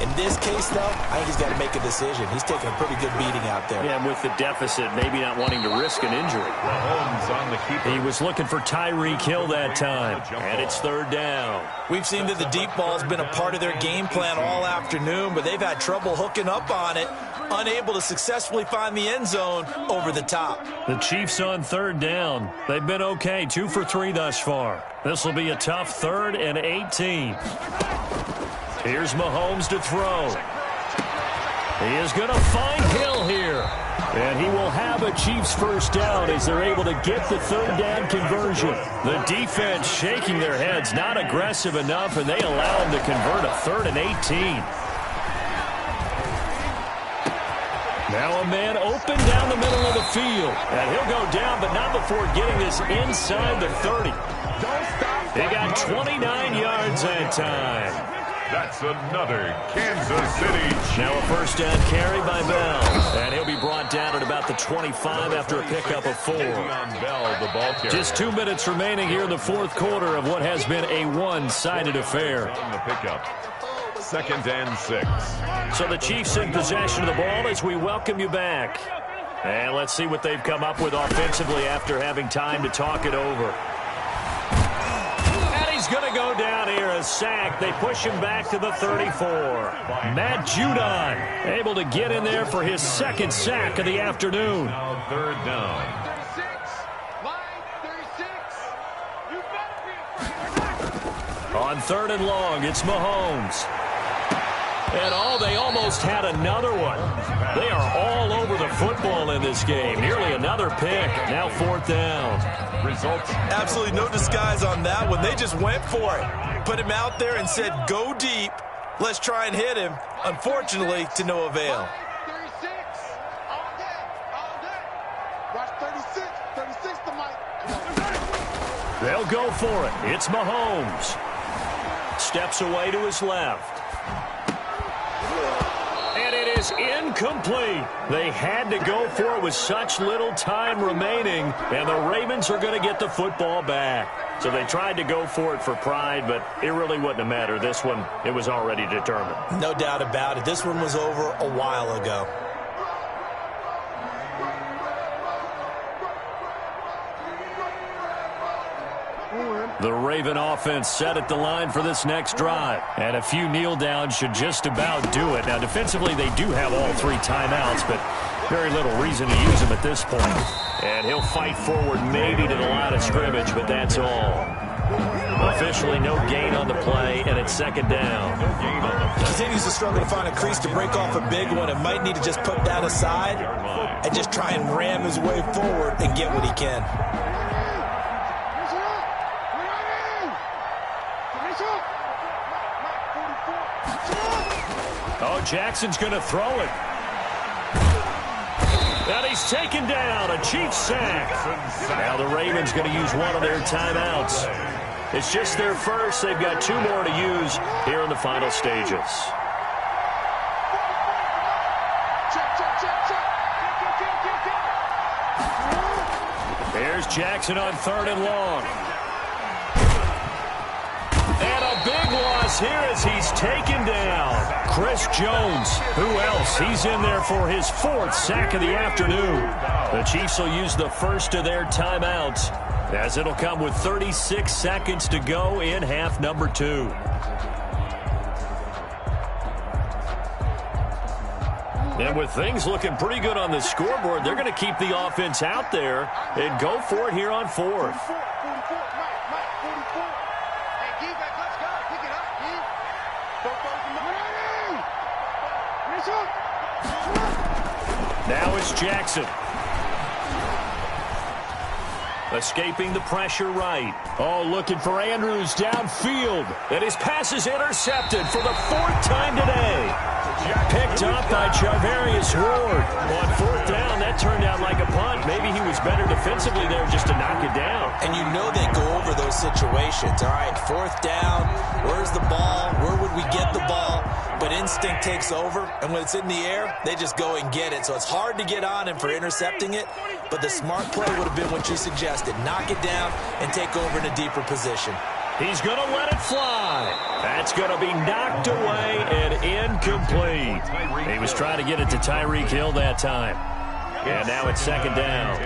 [SPEAKER 3] In this case, though, I think he's got to make a decision. He's taking a pretty good beating out there.
[SPEAKER 1] Yeah, and with the deficit, maybe not wanting to risk an injury.
[SPEAKER 2] Mahomes on the keeper.
[SPEAKER 1] He was looking for Tyreek Hill that time, and it's third down.
[SPEAKER 3] We've seen that the deep ball's been a part of their game plan all afternoon, but they've had trouble hooking up on it, unable to successfully find the end zone over the top.
[SPEAKER 1] The Chiefs on third down. They've been okay, 2 for 3 thus far. This will be a tough 3rd and 18. Here's Mahomes to throw. He is going to find Hill here. And he will have a Chiefs first down as they're able to get the third down conversion. The defense shaking their heads, not aggressive enough, and they allow him to convert a 3rd and 18. Now a man open down the middle of the field. And he'll go down, but not before getting this inside the 30. He got 29 yards that time.
[SPEAKER 2] That's another Kansas City.
[SPEAKER 1] Now a first down carry by Bell. And he'll be brought down at about the 25 after a pickup of 4.
[SPEAKER 2] Bell, the ball carrier.
[SPEAKER 1] Just 2 minutes remaining here in the fourth quarter of what has been a one-sided affair.
[SPEAKER 2] On the pickup. 2nd and 6.
[SPEAKER 1] So the Chiefs in possession of the ball as we welcome you back. And let's see what they've come up with offensively after having time to talk it over. And he's going to go down here, a sack. They push him back to the 34. Matt Judon able to get in there for his 2nd sack of the afternoon.
[SPEAKER 2] Now 3rd down.
[SPEAKER 1] On 3rd and long, it's Mahomes. And they almost had another one. They are all over the football in this game. Nearly another pick. Now 4th down.
[SPEAKER 2] Results.
[SPEAKER 3] Absolutely no disguise on that one. They just went for it. Put him out there and said, go deep. Let's try and hit him. Unfortunately, to no avail.
[SPEAKER 5] 36. All day. All day. Watch 36. 36 to Mike.
[SPEAKER 1] They'll go for it. It's Mahomes. Steps away to his left. And it is incomplete. They had to go for it with such little time remaining, and the Ravens are going to get the football back. So they tried to go for it for pride, but it really wouldn't have mattered. This one, it was already determined.
[SPEAKER 3] No doubt about it. This one was over a while ago.
[SPEAKER 1] The Raven offense set at the line for this next drive. And a few kneel downs should just about do it. Now, defensively, they do have all 3 timeouts, but very little reason to use them at this point. And he'll fight forward maybe to the line of scrimmage, but that's all. Officially, no gain on the play, and it's 2nd down.
[SPEAKER 3] He continues to struggle to find a crease to break off a big one and might need to just put that aside and just try and ram his way forward and get what he can.
[SPEAKER 1] Oh, Jackson's going to throw it. And he's taken down, a Chiefs sack. Now the Ravens going to use one of their timeouts. It's just their first. They've got 2 more to use here in the final stages. Here's Jackson on 3rd and long. And a big loss here as he's taken down. Chris Jones, who else? He's in there for his 4th sack of the afternoon. The Chiefs will use the first of their timeouts as it'll come with 36 seconds to go in half number 2. And with things looking pretty good on the scoreboard, they're going to keep the offense out there and go for it here on 4th. Now it's Jackson. Escaping the pressure right. Oh, looking for Andrews downfield. And his pass is intercepted for the 4th time today. Picked up by Charvarius Ward. On 4th down, that that turned out like a punt. Maybe he was better defensively there just to knock it down.
[SPEAKER 3] And you know they go over those situations. All right, 4th down, where's the ball? Where would we get the ball? But instinct takes over, and when it's in the air, they just go and get it. So it's hard to get on him for intercepting it, but the smart play would have been what you suggested. Knock it down and take over in a deeper position.
[SPEAKER 1] He's going to let it fly. That's going to be knocked away and incomplete. He was trying to get it to Tyreek Hill that time. And now it's 2nd down.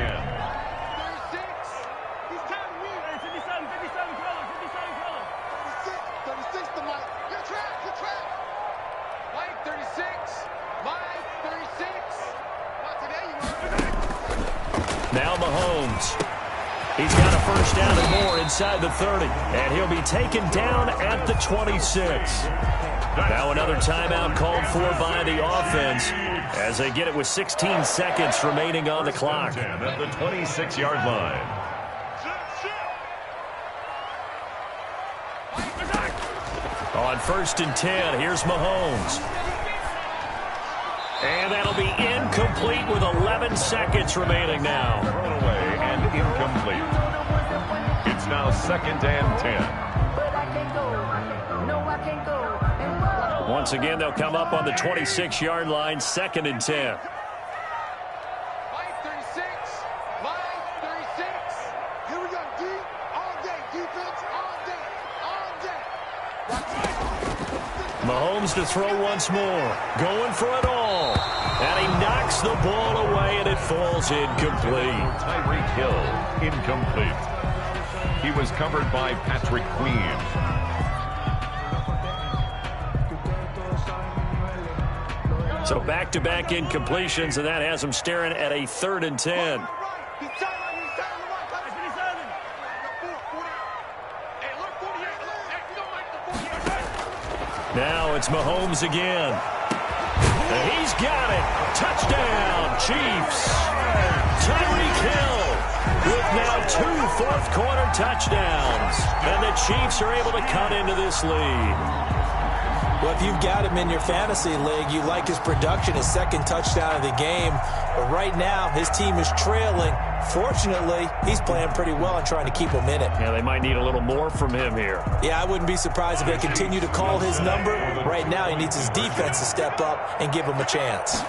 [SPEAKER 1] Now Mahomes. He's got a 1st down and more inside the 30. And he'll be taken down at the 26. Now another timeout called for by the offense as they get it with 16 seconds remaining on the clock.
[SPEAKER 2] At the 26-yard line.
[SPEAKER 1] On 1st and 10, here's Mahomes. And that'll be incomplete with 11 seconds remaining now.
[SPEAKER 2] Thrown away and incomplete. It's now 2nd and 10.
[SPEAKER 1] Once again, they'll come up on the 26-yard line, 2nd and 10. Mahomes to throw once more. Going for it all. And he knocks the ball away, and it falls incomplete.
[SPEAKER 2] Tyreek Hill, incomplete. He was covered by Patrick Queen.
[SPEAKER 1] So back-to-back incompletions, and that has him staring at a 3rd and 10. Now it's Mahomes again. And he's got it. Touchdown, Chiefs. Tyreek Hill with now 2 fourth-quarter touchdowns. And the Chiefs are able to cut into this lead.
[SPEAKER 3] Well, if you've got him in your fantasy league, you like his production, his 2nd touchdown of the game. But right now, his team is trailing. Fortunately, he's playing pretty well and trying to keep him in it.
[SPEAKER 1] Yeah, they might need a little more from him here.
[SPEAKER 3] Yeah, I wouldn't be surprised if they continue to call his number. Right now, he needs his defense to step up and give him a chance.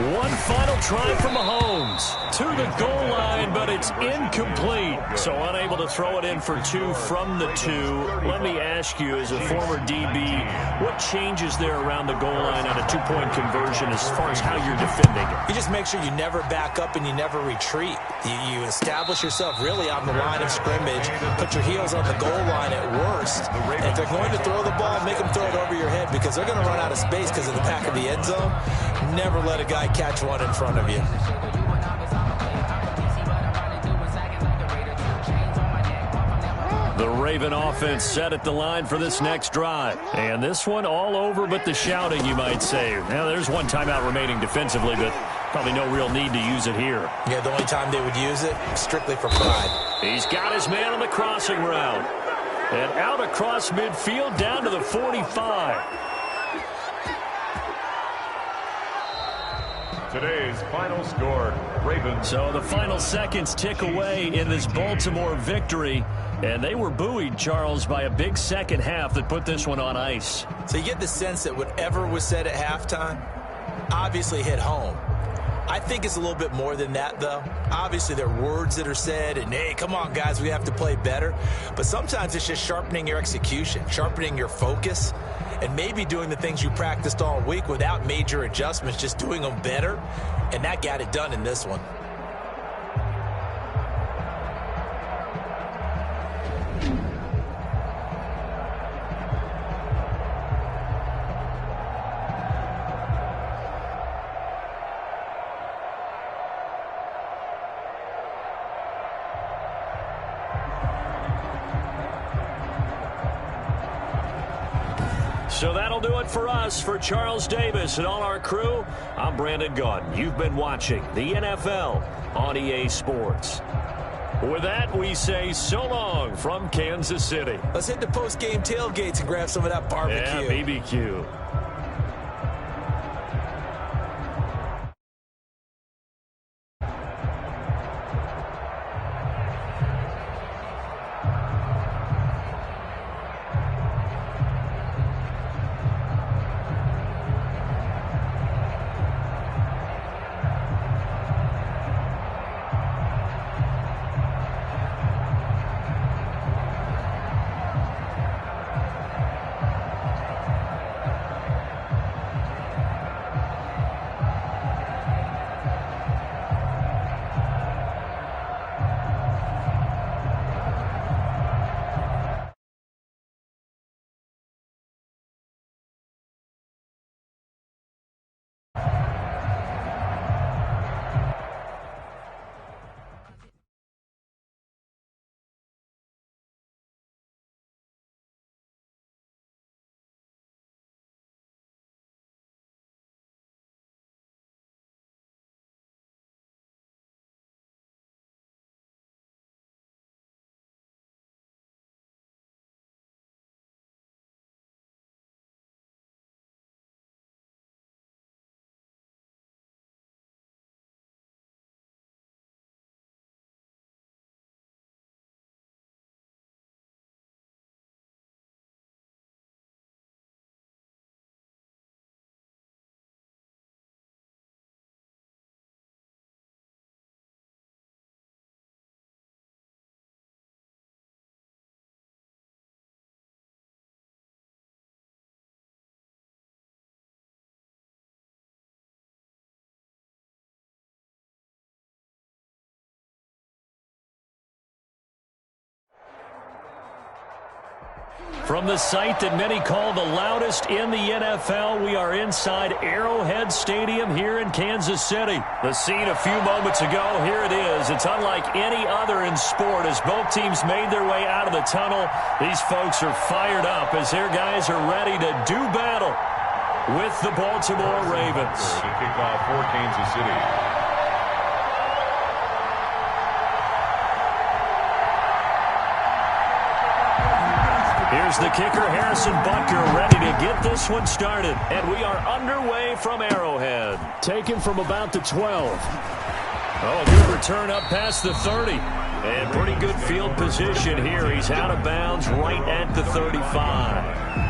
[SPEAKER 1] One final try for Mahomes to the goal line, but it's incomplete. So unable to throw it in for 2 from the 2. Let me ask you, as a former DB, what changes there around the goal line on a 2-point conversion as far as how you're defending it?
[SPEAKER 3] You just make sure you never back up and you never retreat. You establish yourself really on the line of scrimmage, put your heels on the goal line at worst. And if they're going to throw the ball, make them throw it over your head because they're going to run out of space because of the back of the end zone. Never let a guy catch one in front of you.
[SPEAKER 1] The Raven offense set at the line for this next drive. And this one all over but the shouting, you might say. Now, there's one timeout remaining defensively, but probably no real need to use it here.
[SPEAKER 3] Yeah, the only time they would use it, strictly for pride.
[SPEAKER 1] He's got his man on the crossing route. And out across midfield down to the 45.
[SPEAKER 2] Today's final score, Ravens.
[SPEAKER 1] So the final seconds tick away in this Baltimore victory. And they were buoyed, Charles, by a big second half that put this one on ice.
[SPEAKER 3] So you get the sense that whatever was said at halftime obviously hit home. I think it's a little bit more than that, though. Obviously, there are words that are said, and, hey, come on, guys, we have to play better. But sometimes it's just sharpening your execution, sharpening your focus, and maybe doing the things you practiced all week without major adjustments, just doing them better. And that got it done in this one.
[SPEAKER 1] So that'll do it for us. For Charles Davis and all our crew, I'm Brandon Gaudin. You've been watching the NFL on EA Sports. With that, we say so long from Kansas City.
[SPEAKER 3] Let's hit the post-game tailgates and grab some of that barbecue.
[SPEAKER 1] Yeah, BBQ. From the site that many call the loudest in the NFL, we are inside Arrowhead Stadium here in Kansas City. The scene a few moments ago, here it is. It's unlike any other in sport as both teams made their way out of the tunnel. These folks are fired up as their guys are ready to do battle with the Baltimore Ravens.
[SPEAKER 2] To kick off for Kansas City.
[SPEAKER 1] Here's the kicker, Harrison Butker, ready to get this one started. And we are underway from Arrowhead. Taken from about the 12. Oh, a good return up past the 30. And pretty good field position here. He's out of bounds right at the 35.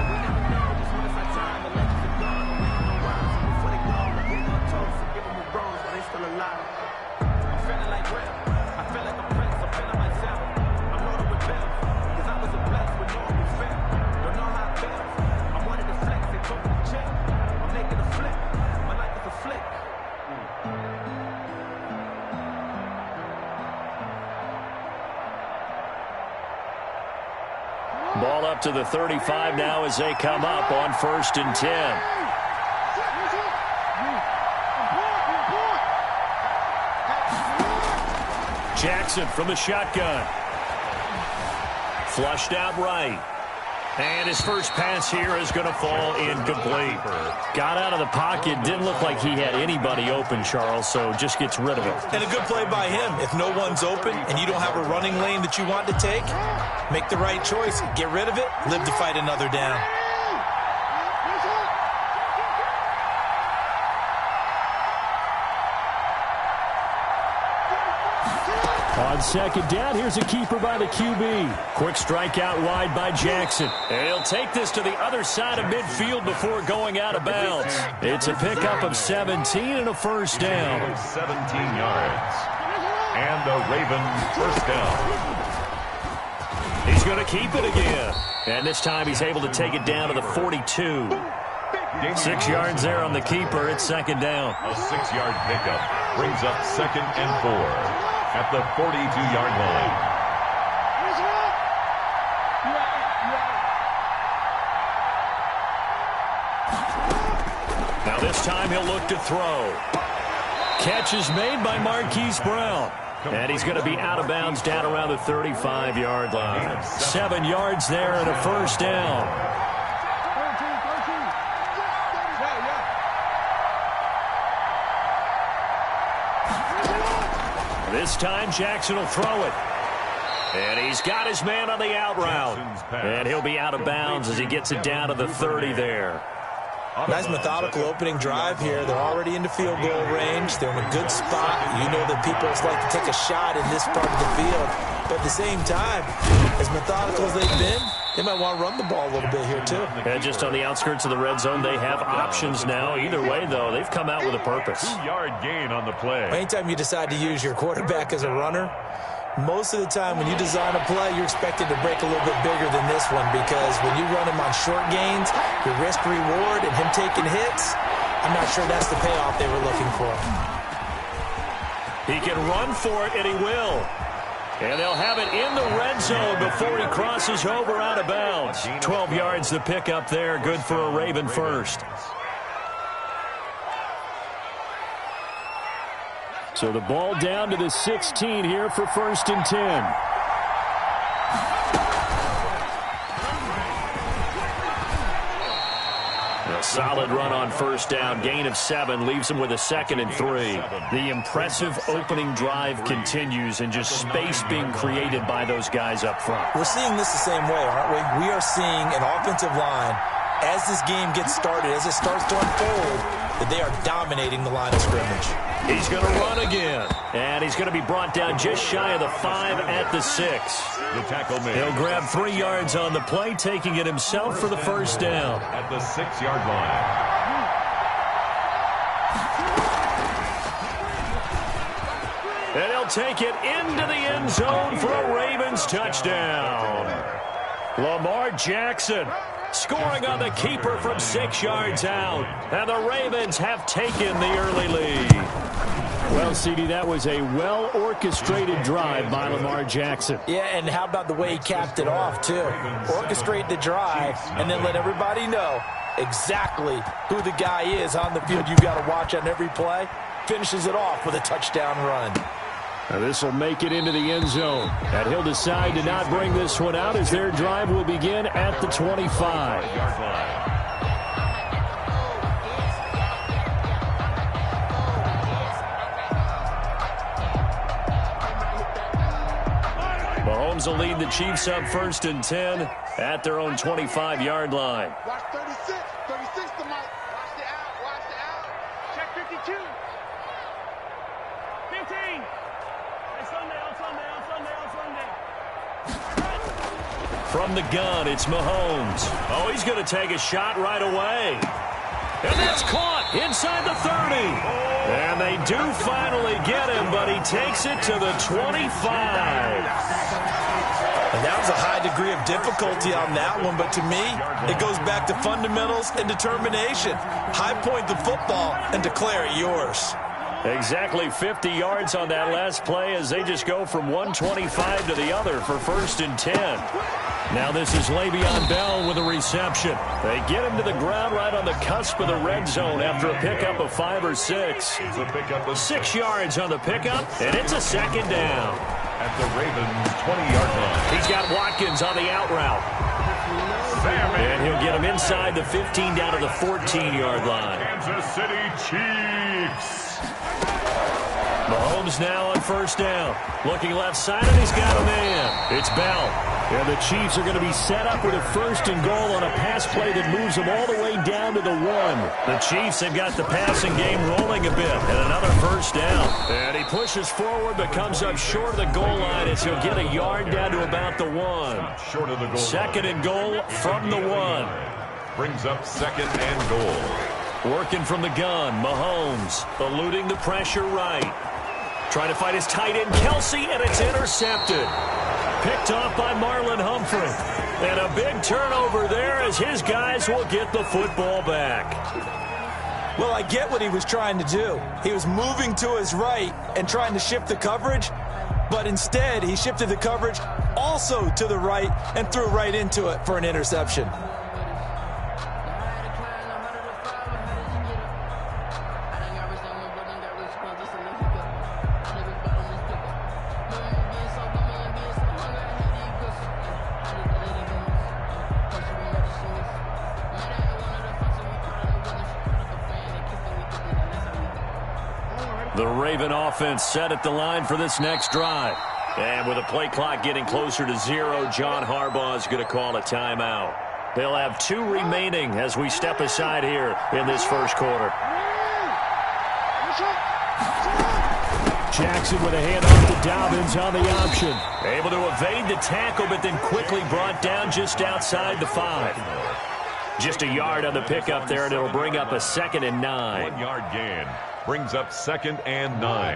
[SPEAKER 1] Ball up to the 35 now as they come up on 1st and 10. Jackson from the shotgun. Flushed out right. And his first pass here is going to fall incomplete. Got out of the pocket. Didn't look like he had anybody open, Charles, so just gets rid of it.
[SPEAKER 3] And a good play by him. If no one's open and you don't have a running lane that you want to take, make the right choice. Get rid of it. Live to fight another down.
[SPEAKER 1] On 2nd down, here's a keeper by the QB. Quick strike out wide by Jackson. And he'll take this to the other side of midfield before going out of bounds. It's a pickup of 17 and a first down.
[SPEAKER 2] 17 yards. And the Ravens first down.
[SPEAKER 1] He's going to keep it again. And this time he's able to take it down to the 42. 6 yards there on the keeper. It's 2nd down.
[SPEAKER 2] A 6-yard pickup brings up 2nd and 4. At the 42-yard line.
[SPEAKER 1] Now this time he'll look to throw. Catch is made by Marquise Brown. And he's going to be out of bounds down around the 35-yard line. 7 yards there and a first down. This time Jackson will throw it. And he's got his man on the out route. And he'll be out of bounds as he gets it down to the 30 there.
[SPEAKER 3] Nice methodical opening drive here. They're already into field goal range. They're in a good spot. You know that people like to take a shot in this part of the field. But at the same time, as methodical as they've been, they might want to run the ball a little bit here, too.
[SPEAKER 1] And just on the outskirts of the red zone, they have options now. Either way, though, they've come out with a purpose.
[SPEAKER 2] 2-yard gain on the play.
[SPEAKER 3] Anytime you decide to use your quarterback as a runner, most of the time when you design a play, you're expected to break a little bit bigger than this one because when you run him on short gains, your risk-reward and him taking hits, I'm not sure that's the payoff they were looking for.
[SPEAKER 1] He can run for it, and he will. And they'll have it in the red zone before he crosses over out of bounds. 12 yards to pick up there. Good for a Raven first. So the ball down to the 16 here for 1st and 10. A solid run on first down. Gain of 7 leaves him with a 2nd and 3. The impressive opening drive continues and just space being created by those guys up front.
[SPEAKER 3] We're seeing this the same way, aren't we? We are seeing an offensive line as this game gets started, as it starts to unfold, that they are dominating the line of scrimmage.
[SPEAKER 1] He's going to run again. And he's going to be brought down just shy of the 5 at the 6.
[SPEAKER 2] The tackle made.
[SPEAKER 1] He'll grab 3 yards on the play, taking it himself for the first down.
[SPEAKER 2] At the 6-yard line.
[SPEAKER 1] And he'll take it into the end zone for a Ravens touchdown. Lamar Jackson scoring on the keeper from 6 yards out. And the Ravens have taken the early lead. Well, CD, that was a well-orchestrated drive by Lamar Jackson.
[SPEAKER 3] Yeah, and how about the way he capped it off, too? Orchestrate the drive and then let everybody know exactly who the guy is on the field. You've got to watch on every play. Finishes it off with a touchdown run.
[SPEAKER 1] Now this will make it into the end zone. And he'll decide to not bring this one out as their drive will begin at the 25-yard line. Mahomes will lead the Chiefs up 1st and 10 at their own 25-yard line.
[SPEAKER 5] Watch 36. 36 to Mike. Watch the out. Watch the out. Check 52. 15. On Sunday.
[SPEAKER 1] From the gun, it's Mahomes. Oh, he's going to take a shot right away. And that's caught inside the 30. And they do finally get him, but he takes it to the 25.
[SPEAKER 3] And that was a high degree of difficulty on that one, but to me, it goes back to fundamentals and determination. High point the football and declare it yours.
[SPEAKER 1] Exactly 50 yards on that last play as they just go from 125 to the other for 1st and 10. Now this is Le'Veon Bell with a reception. They get him to the ground right on the cusp of the red zone after a pickup of 5 or 6. 6 yards on the pickup, and it's a 2nd down.
[SPEAKER 2] At the Ravens' 20-yard line.
[SPEAKER 1] He's got Watkins on the out route. And he'll get him inside the 15 down to the 14-yard line.
[SPEAKER 2] Kansas City Chiefs.
[SPEAKER 1] Mahomes now on 1st down. Looking left side, and he's got a man. It's Bell. And the Chiefs are going to be set up with a 1st and goal on a pass play that moves them all the way down to the 1. The Chiefs have got the passing game rolling a bit. And another 1st down. And he pushes forward but comes up short of the goal line as he'll get a yard down to about the 1.
[SPEAKER 2] Short of the goal.
[SPEAKER 1] 2nd and goal from the 1.
[SPEAKER 2] Brings up 2nd and goal.
[SPEAKER 1] Working from the gun, Mahomes eluding the pressure right. Trying to fight his tight end, Kelsey, and it's intercepted. Picked off by Marlon Humphrey. And a big turnover there as his guys will get the football back.
[SPEAKER 3] Well, I get what he was trying to do. He was moving to his right and trying to shift the coverage, but instead he shifted the coverage also to the right and threw right into it for an interception.
[SPEAKER 1] The Raven offense set at the line for this next drive. And with the play clock getting closer to 0, John Harbaugh is going to call a timeout. They'll have 2 remaining as we step aside here in this 1st quarter. Jackson with a handoff to Dobbins on the option. Able to evade the tackle, but then quickly brought down just outside the 5. Just a yard on the pickup there, and it'll bring up a 2nd and 9.
[SPEAKER 2] 1-yard gain. Brings up 2nd and 9.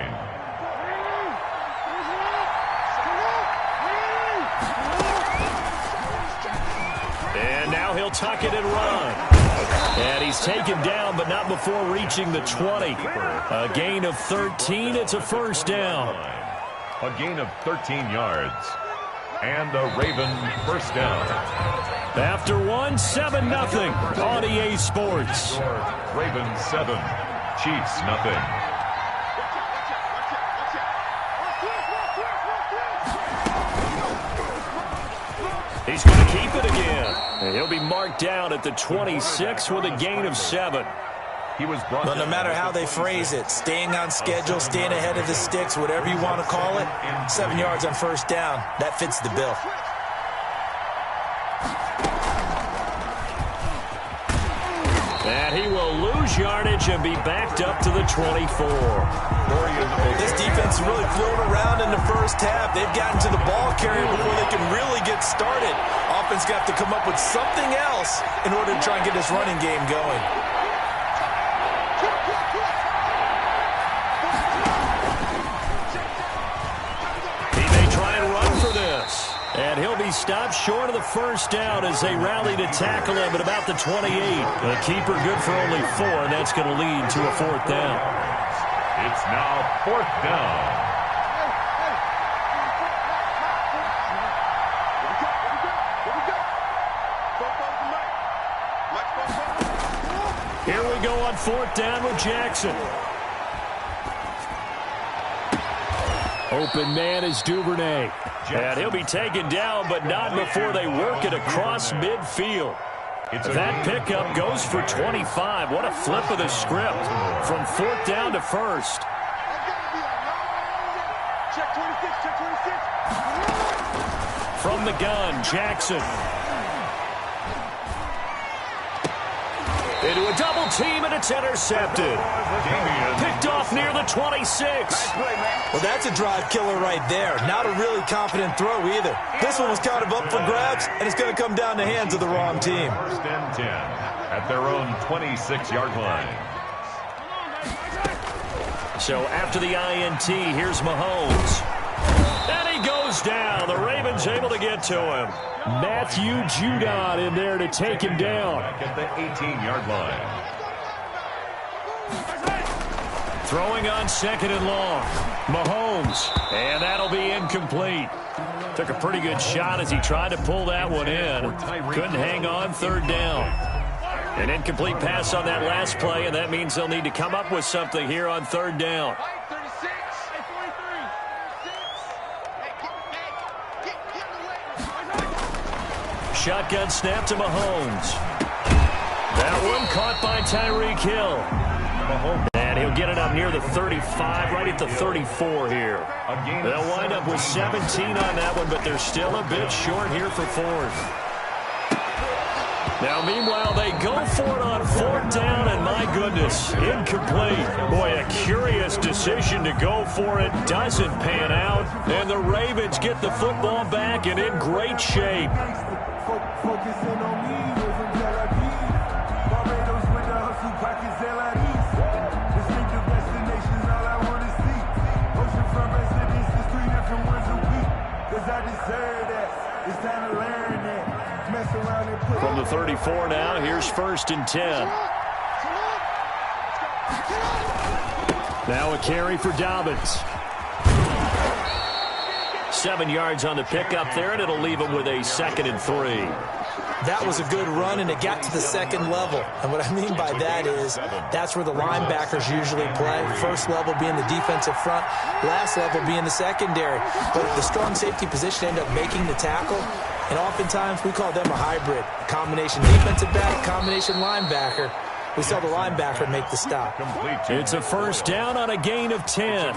[SPEAKER 1] And now he'll tuck it and run. And he's taken down, but not before reaching the 20. A gain of 13. It's a 1st down.
[SPEAKER 2] A gain of 13 yards. And a Raven 1st down.
[SPEAKER 1] After 1, 7-0 on EA Sports.
[SPEAKER 2] Ravens 7. Chiefs nothing.
[SPEAKER 1] He's going to keep it again. And he'll be marked down at the 26 with a gain of 7.
[SPEAKER 2] He was brought
[SPEAKER 3] But no matter how they phrase it, staying on schedule, staying ahead of the sticks, whatever you want to call it, 7 yards on 1st down, that fits the bill.
[SPEAKER 1] And he will lose yardage and be backed up to the 24.
[SPEAKER 3] This defense really flown around in the 1st half. They've gotten to the ball carrier before they can really get started. Offense got to come up with something else in order to try and get this running game going.
[SPEAKER 1] He may try and run for this. And he'll be stopped short of the 1st down as they rally to tackle him at about the 28. The keeper good for only 4, and that's going to lead to a 4th down.
[SPEAKER 2] It's now 4th down.
[SPEAKER 1] Here we go on 4th down with Jackson. Open man is Duvernay. And he'll be taken down, but not before they work it across midfield. That pickup goes for 25. What a flip of the script from 4th down to 1st.
[SPEAKER 5] Check 26, check 26.
[SPEAKER 1] From the gun, Jackson. Into a double team, and it's intercepted. Picked off near the 26.
[SPEAKER 3] Well, that's a drive killer right there. Not a really confident throw either. This one was kind of up for grabs, and it's going to come down the hands of the wrong team.
[SPEAKER 2] 1st and 10 at their own 26-yard line.
[SPEAKER 1] So after the INT, here's Mahomes. And he goes down. The Ravens able to get to him. Matthew Judon in there to take him down.
[SPEAKER 2] Back at the 18-yard line.
[SPEAKER 1] Throwing on 2nd and long. Mahomes. And that'll be incomplete. Took a pretty good shot as he tried to pull that one in. Couldn't hang on 3rd down. An incomplete pass on that last play, and that means they'll need to come up with something here on 3rd down. Shotgun snap to Mahomes. That one caught by Tyreek Hill. And he'll get it up near the 35, right at the 34 here. They'll wind up with 17 on that one, but they're still a bit short here for 4th. Now, meanwhile, they go for it on 4th down, and my goodness, incomplete. Boy, a curious decision to go for it. Doesn't pan out, and the Ravens get the football back and in great shape.
[SPEAKER 6] Focusing on me, we're from Tel Aviv. Barbados with the hustle pockets, LIDs. Distinctive destinations, all I want to see. Oceanfront residences, 3 different ones a week. Cause I deserve that. It's time to learn that. Mess around and put
[SPEAKER 1] From the 34 now, here's 1st and 10. Now a carry for Dobbins. 7 yards on the pickup there, and it'll leave him with a 2nd and 3.
[SPEAKER 3] That was a good run, and it got to the 2nd level. And what I mean by that is that's where the linebackers usually play. 1st level being the defensive front, last level being the secondary. But the strong safety position ended up making the tackle, and oftentimes we call them a hybrid. Combination defensive back, combination linebacker. We saw the linebacker make the stop.
[SPEAKER 1] It's a 1st down on a gain of 10.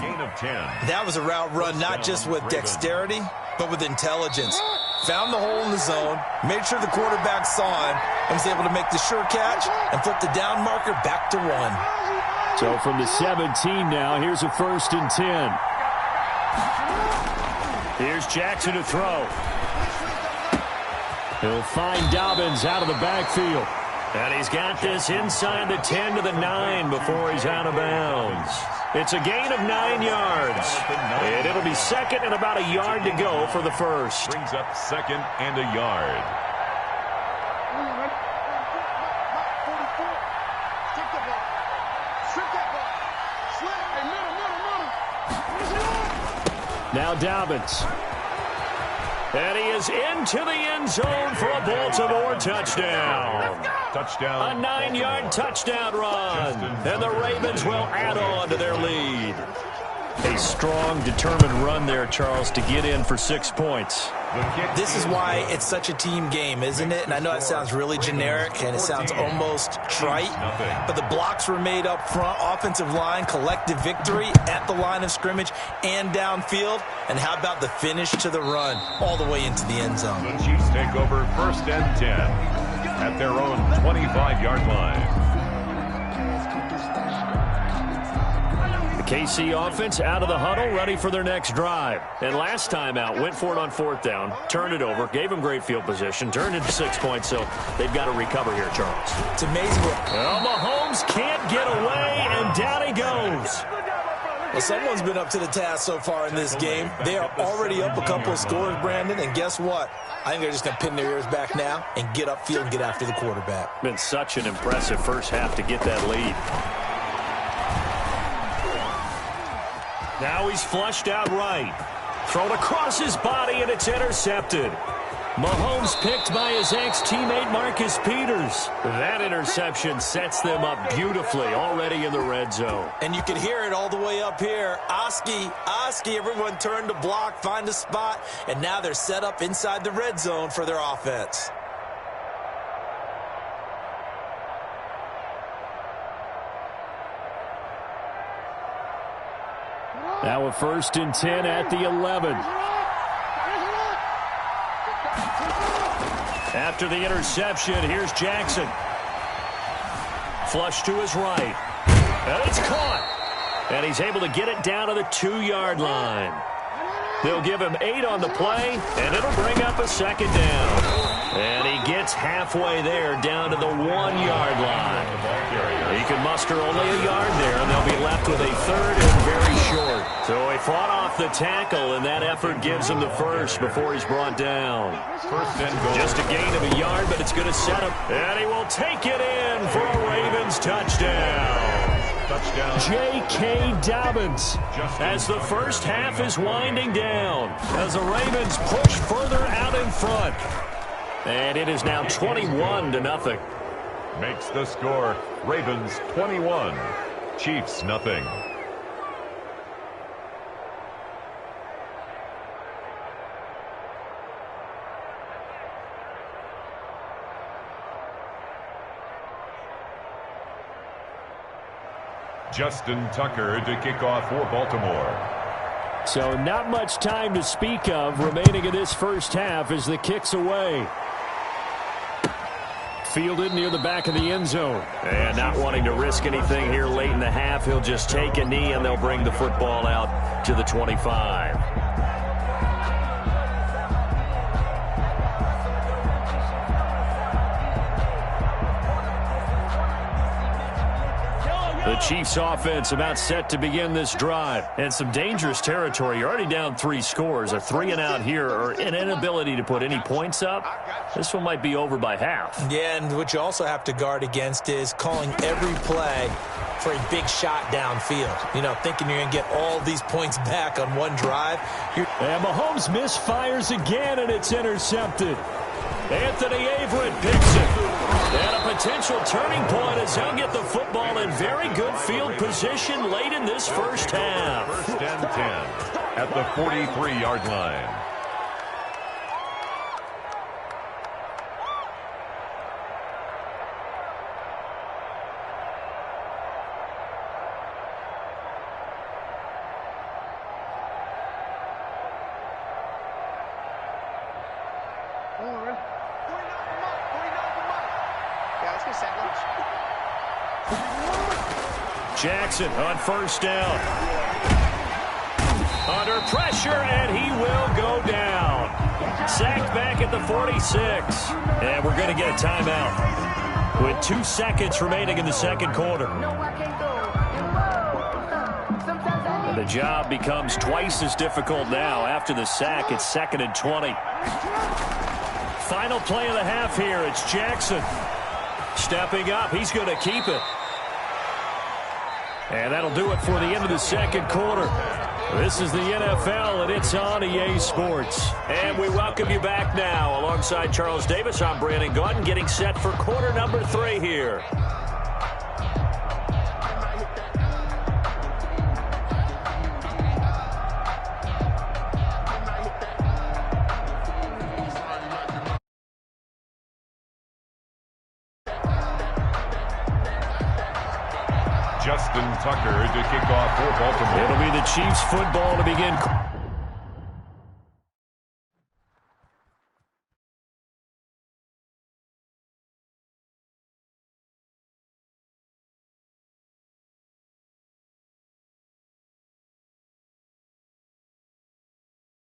[SPEAKER 3] That was a route run not just with dexterity, but with intelligence. Found the hole in the zone, made sure the quarterback saw him, and was able to make the sure catch and flip the down marker back to 1.
[SPEAKER 1] So from the 17 now, here's a 1st and 10. Here's Jackson to throw. He'll find Dobbins out of the backfield. And he's got this inside the 10 to the 9 before he's out of bounds. It's a gain of 9 yards. And it'll be 2nd and about a yard to go for the 1st.
[SPEAKER 2] Brings up 2nd and a yard.
[SPEAKER 1] Now Dobbins. And he is into the end zone for a Baltimore touchdown.
[SPEAKER 2] Touchdown.
[SPEAKER 1] A 9-yard touchdown run. And the Ravens will add on to their lead. A strong, determined run there, Charles, to get in for 6 points.
[SPEAKER 3] This is why it's such a team game, isn't it? And I know it sounds really generic and it sounds almost trite, but the blocks were made up front, offensive line, collective victory at the line of scrimmage and downfield. And how about the finish to the run all the way into the end zone?
[SPEAKER 2] The Chiefs take over 1st and 10 at their own 25-yard line.
[SPEAKER 1] KC offense out of the huddle, ready for their next drive. And last time out, went for it on 4th down, turned it over, gave them great field position, turned into 6 points, so they've got to recover here, Charles.
[SPEAKER 3] It's amazing.
[SPEAKER 1] Well, Mahomes can't get away, and down he goes.
[SPEAKER 3] Well, someone's been up to the task so far in this game. They are already up a couple of scores, Brandon, and guess what? I think they're just going to pin their ears back now and get upfield and get after the quarterback.
[SPEAKER 1] Been such an impressive first half to get that lead. Now he's flushed out right. Thrown across his body, and it's intercepted. Mahomes picked by his ex-teammate Marcus Peters. That interception sets them up beautifully already in the red zone.
[SPEAKER 3] And you can hear it all the way up here. Oski, everyone turned to block, find a spot, and now they're set up inside the red zone for their offense.
[SPEAKER 1] Now a 1st and 10 at the 11. After the interception, here's Jackson. Flush to his right. And it's caught. And he's able to get it down to the 2-yard line. They'll give him 8 on the play, and it'll bring up a 2nd down. And he gets halfway there down to the 1-yard line. He can muster only a yard there, and they'll be left with a 3rd and very short. So he fought off the tackle, and that effort gives him the first before he's brought down.
[SPEAKER 2] 1st and goal.
[SPEAKER 1] Just a gain of a yard, but it's going to set him. And he will take it in for a Ravens touchdown.
[SPEAKER 2] Touchdown.
[SPEAKER 1] J.K. Dobbins as the first half is winding down as the Ravens push further out in front. And it is now 21-0.
[SPEAKER 2] Makes the score Ravens 21, Chiefs nothing. Justin Tucker to kick off for Baltimore.
[SPEAKER 1] So not much time to speak of remaining in this first half as the kick's away. Fielded near the back of the end zone. And not wanting to risk anything here late in the half, he'll just take a knee and they'll bring the football out to the 25. The Chiefs offense about set to begin this drive. And some dangerous territory. You're already down 3 scores. A 3-and-out here or an inability to put any points up. This one might be over by half.
[SPEAKER 3] Yeah, and what you also have to guard against is calling every play for a big shot downfield. You know, thinking you're going to get all these points back on one drive.
[SPEAKER 1] And Mahomes misfires again, and it's intercepted. Anthony Averett picks it. And a potential turning point as he'll get the football in very good field position late in this first half.
[SPEAKER 2] 1st and 10 at the 43-yard line.
[SPEAKER 1] Jackson on 1st down. Under pressure, and he will go down. Sacked back at the 46. And we're going to get a timeout with 2 seconds remaining in the second quarter. And the job becomes twice as difficult now. After the sack, it's 2nd and 20. Final play of the half here. It's Jackson. Stepping up. He's going to keep it. And that'll do it for the end of the second quarter. This is the NFL, and it's on EA Sports. And we welcome you back now. Alongside Charles Davis, I'm Brandon Gordon, getting set for quarter number 3 here.
[SPEAKER 2] Justin Tucker to kick off for Baltimore.
[SPEAKER 1] It'll be the Chiefs football to begin.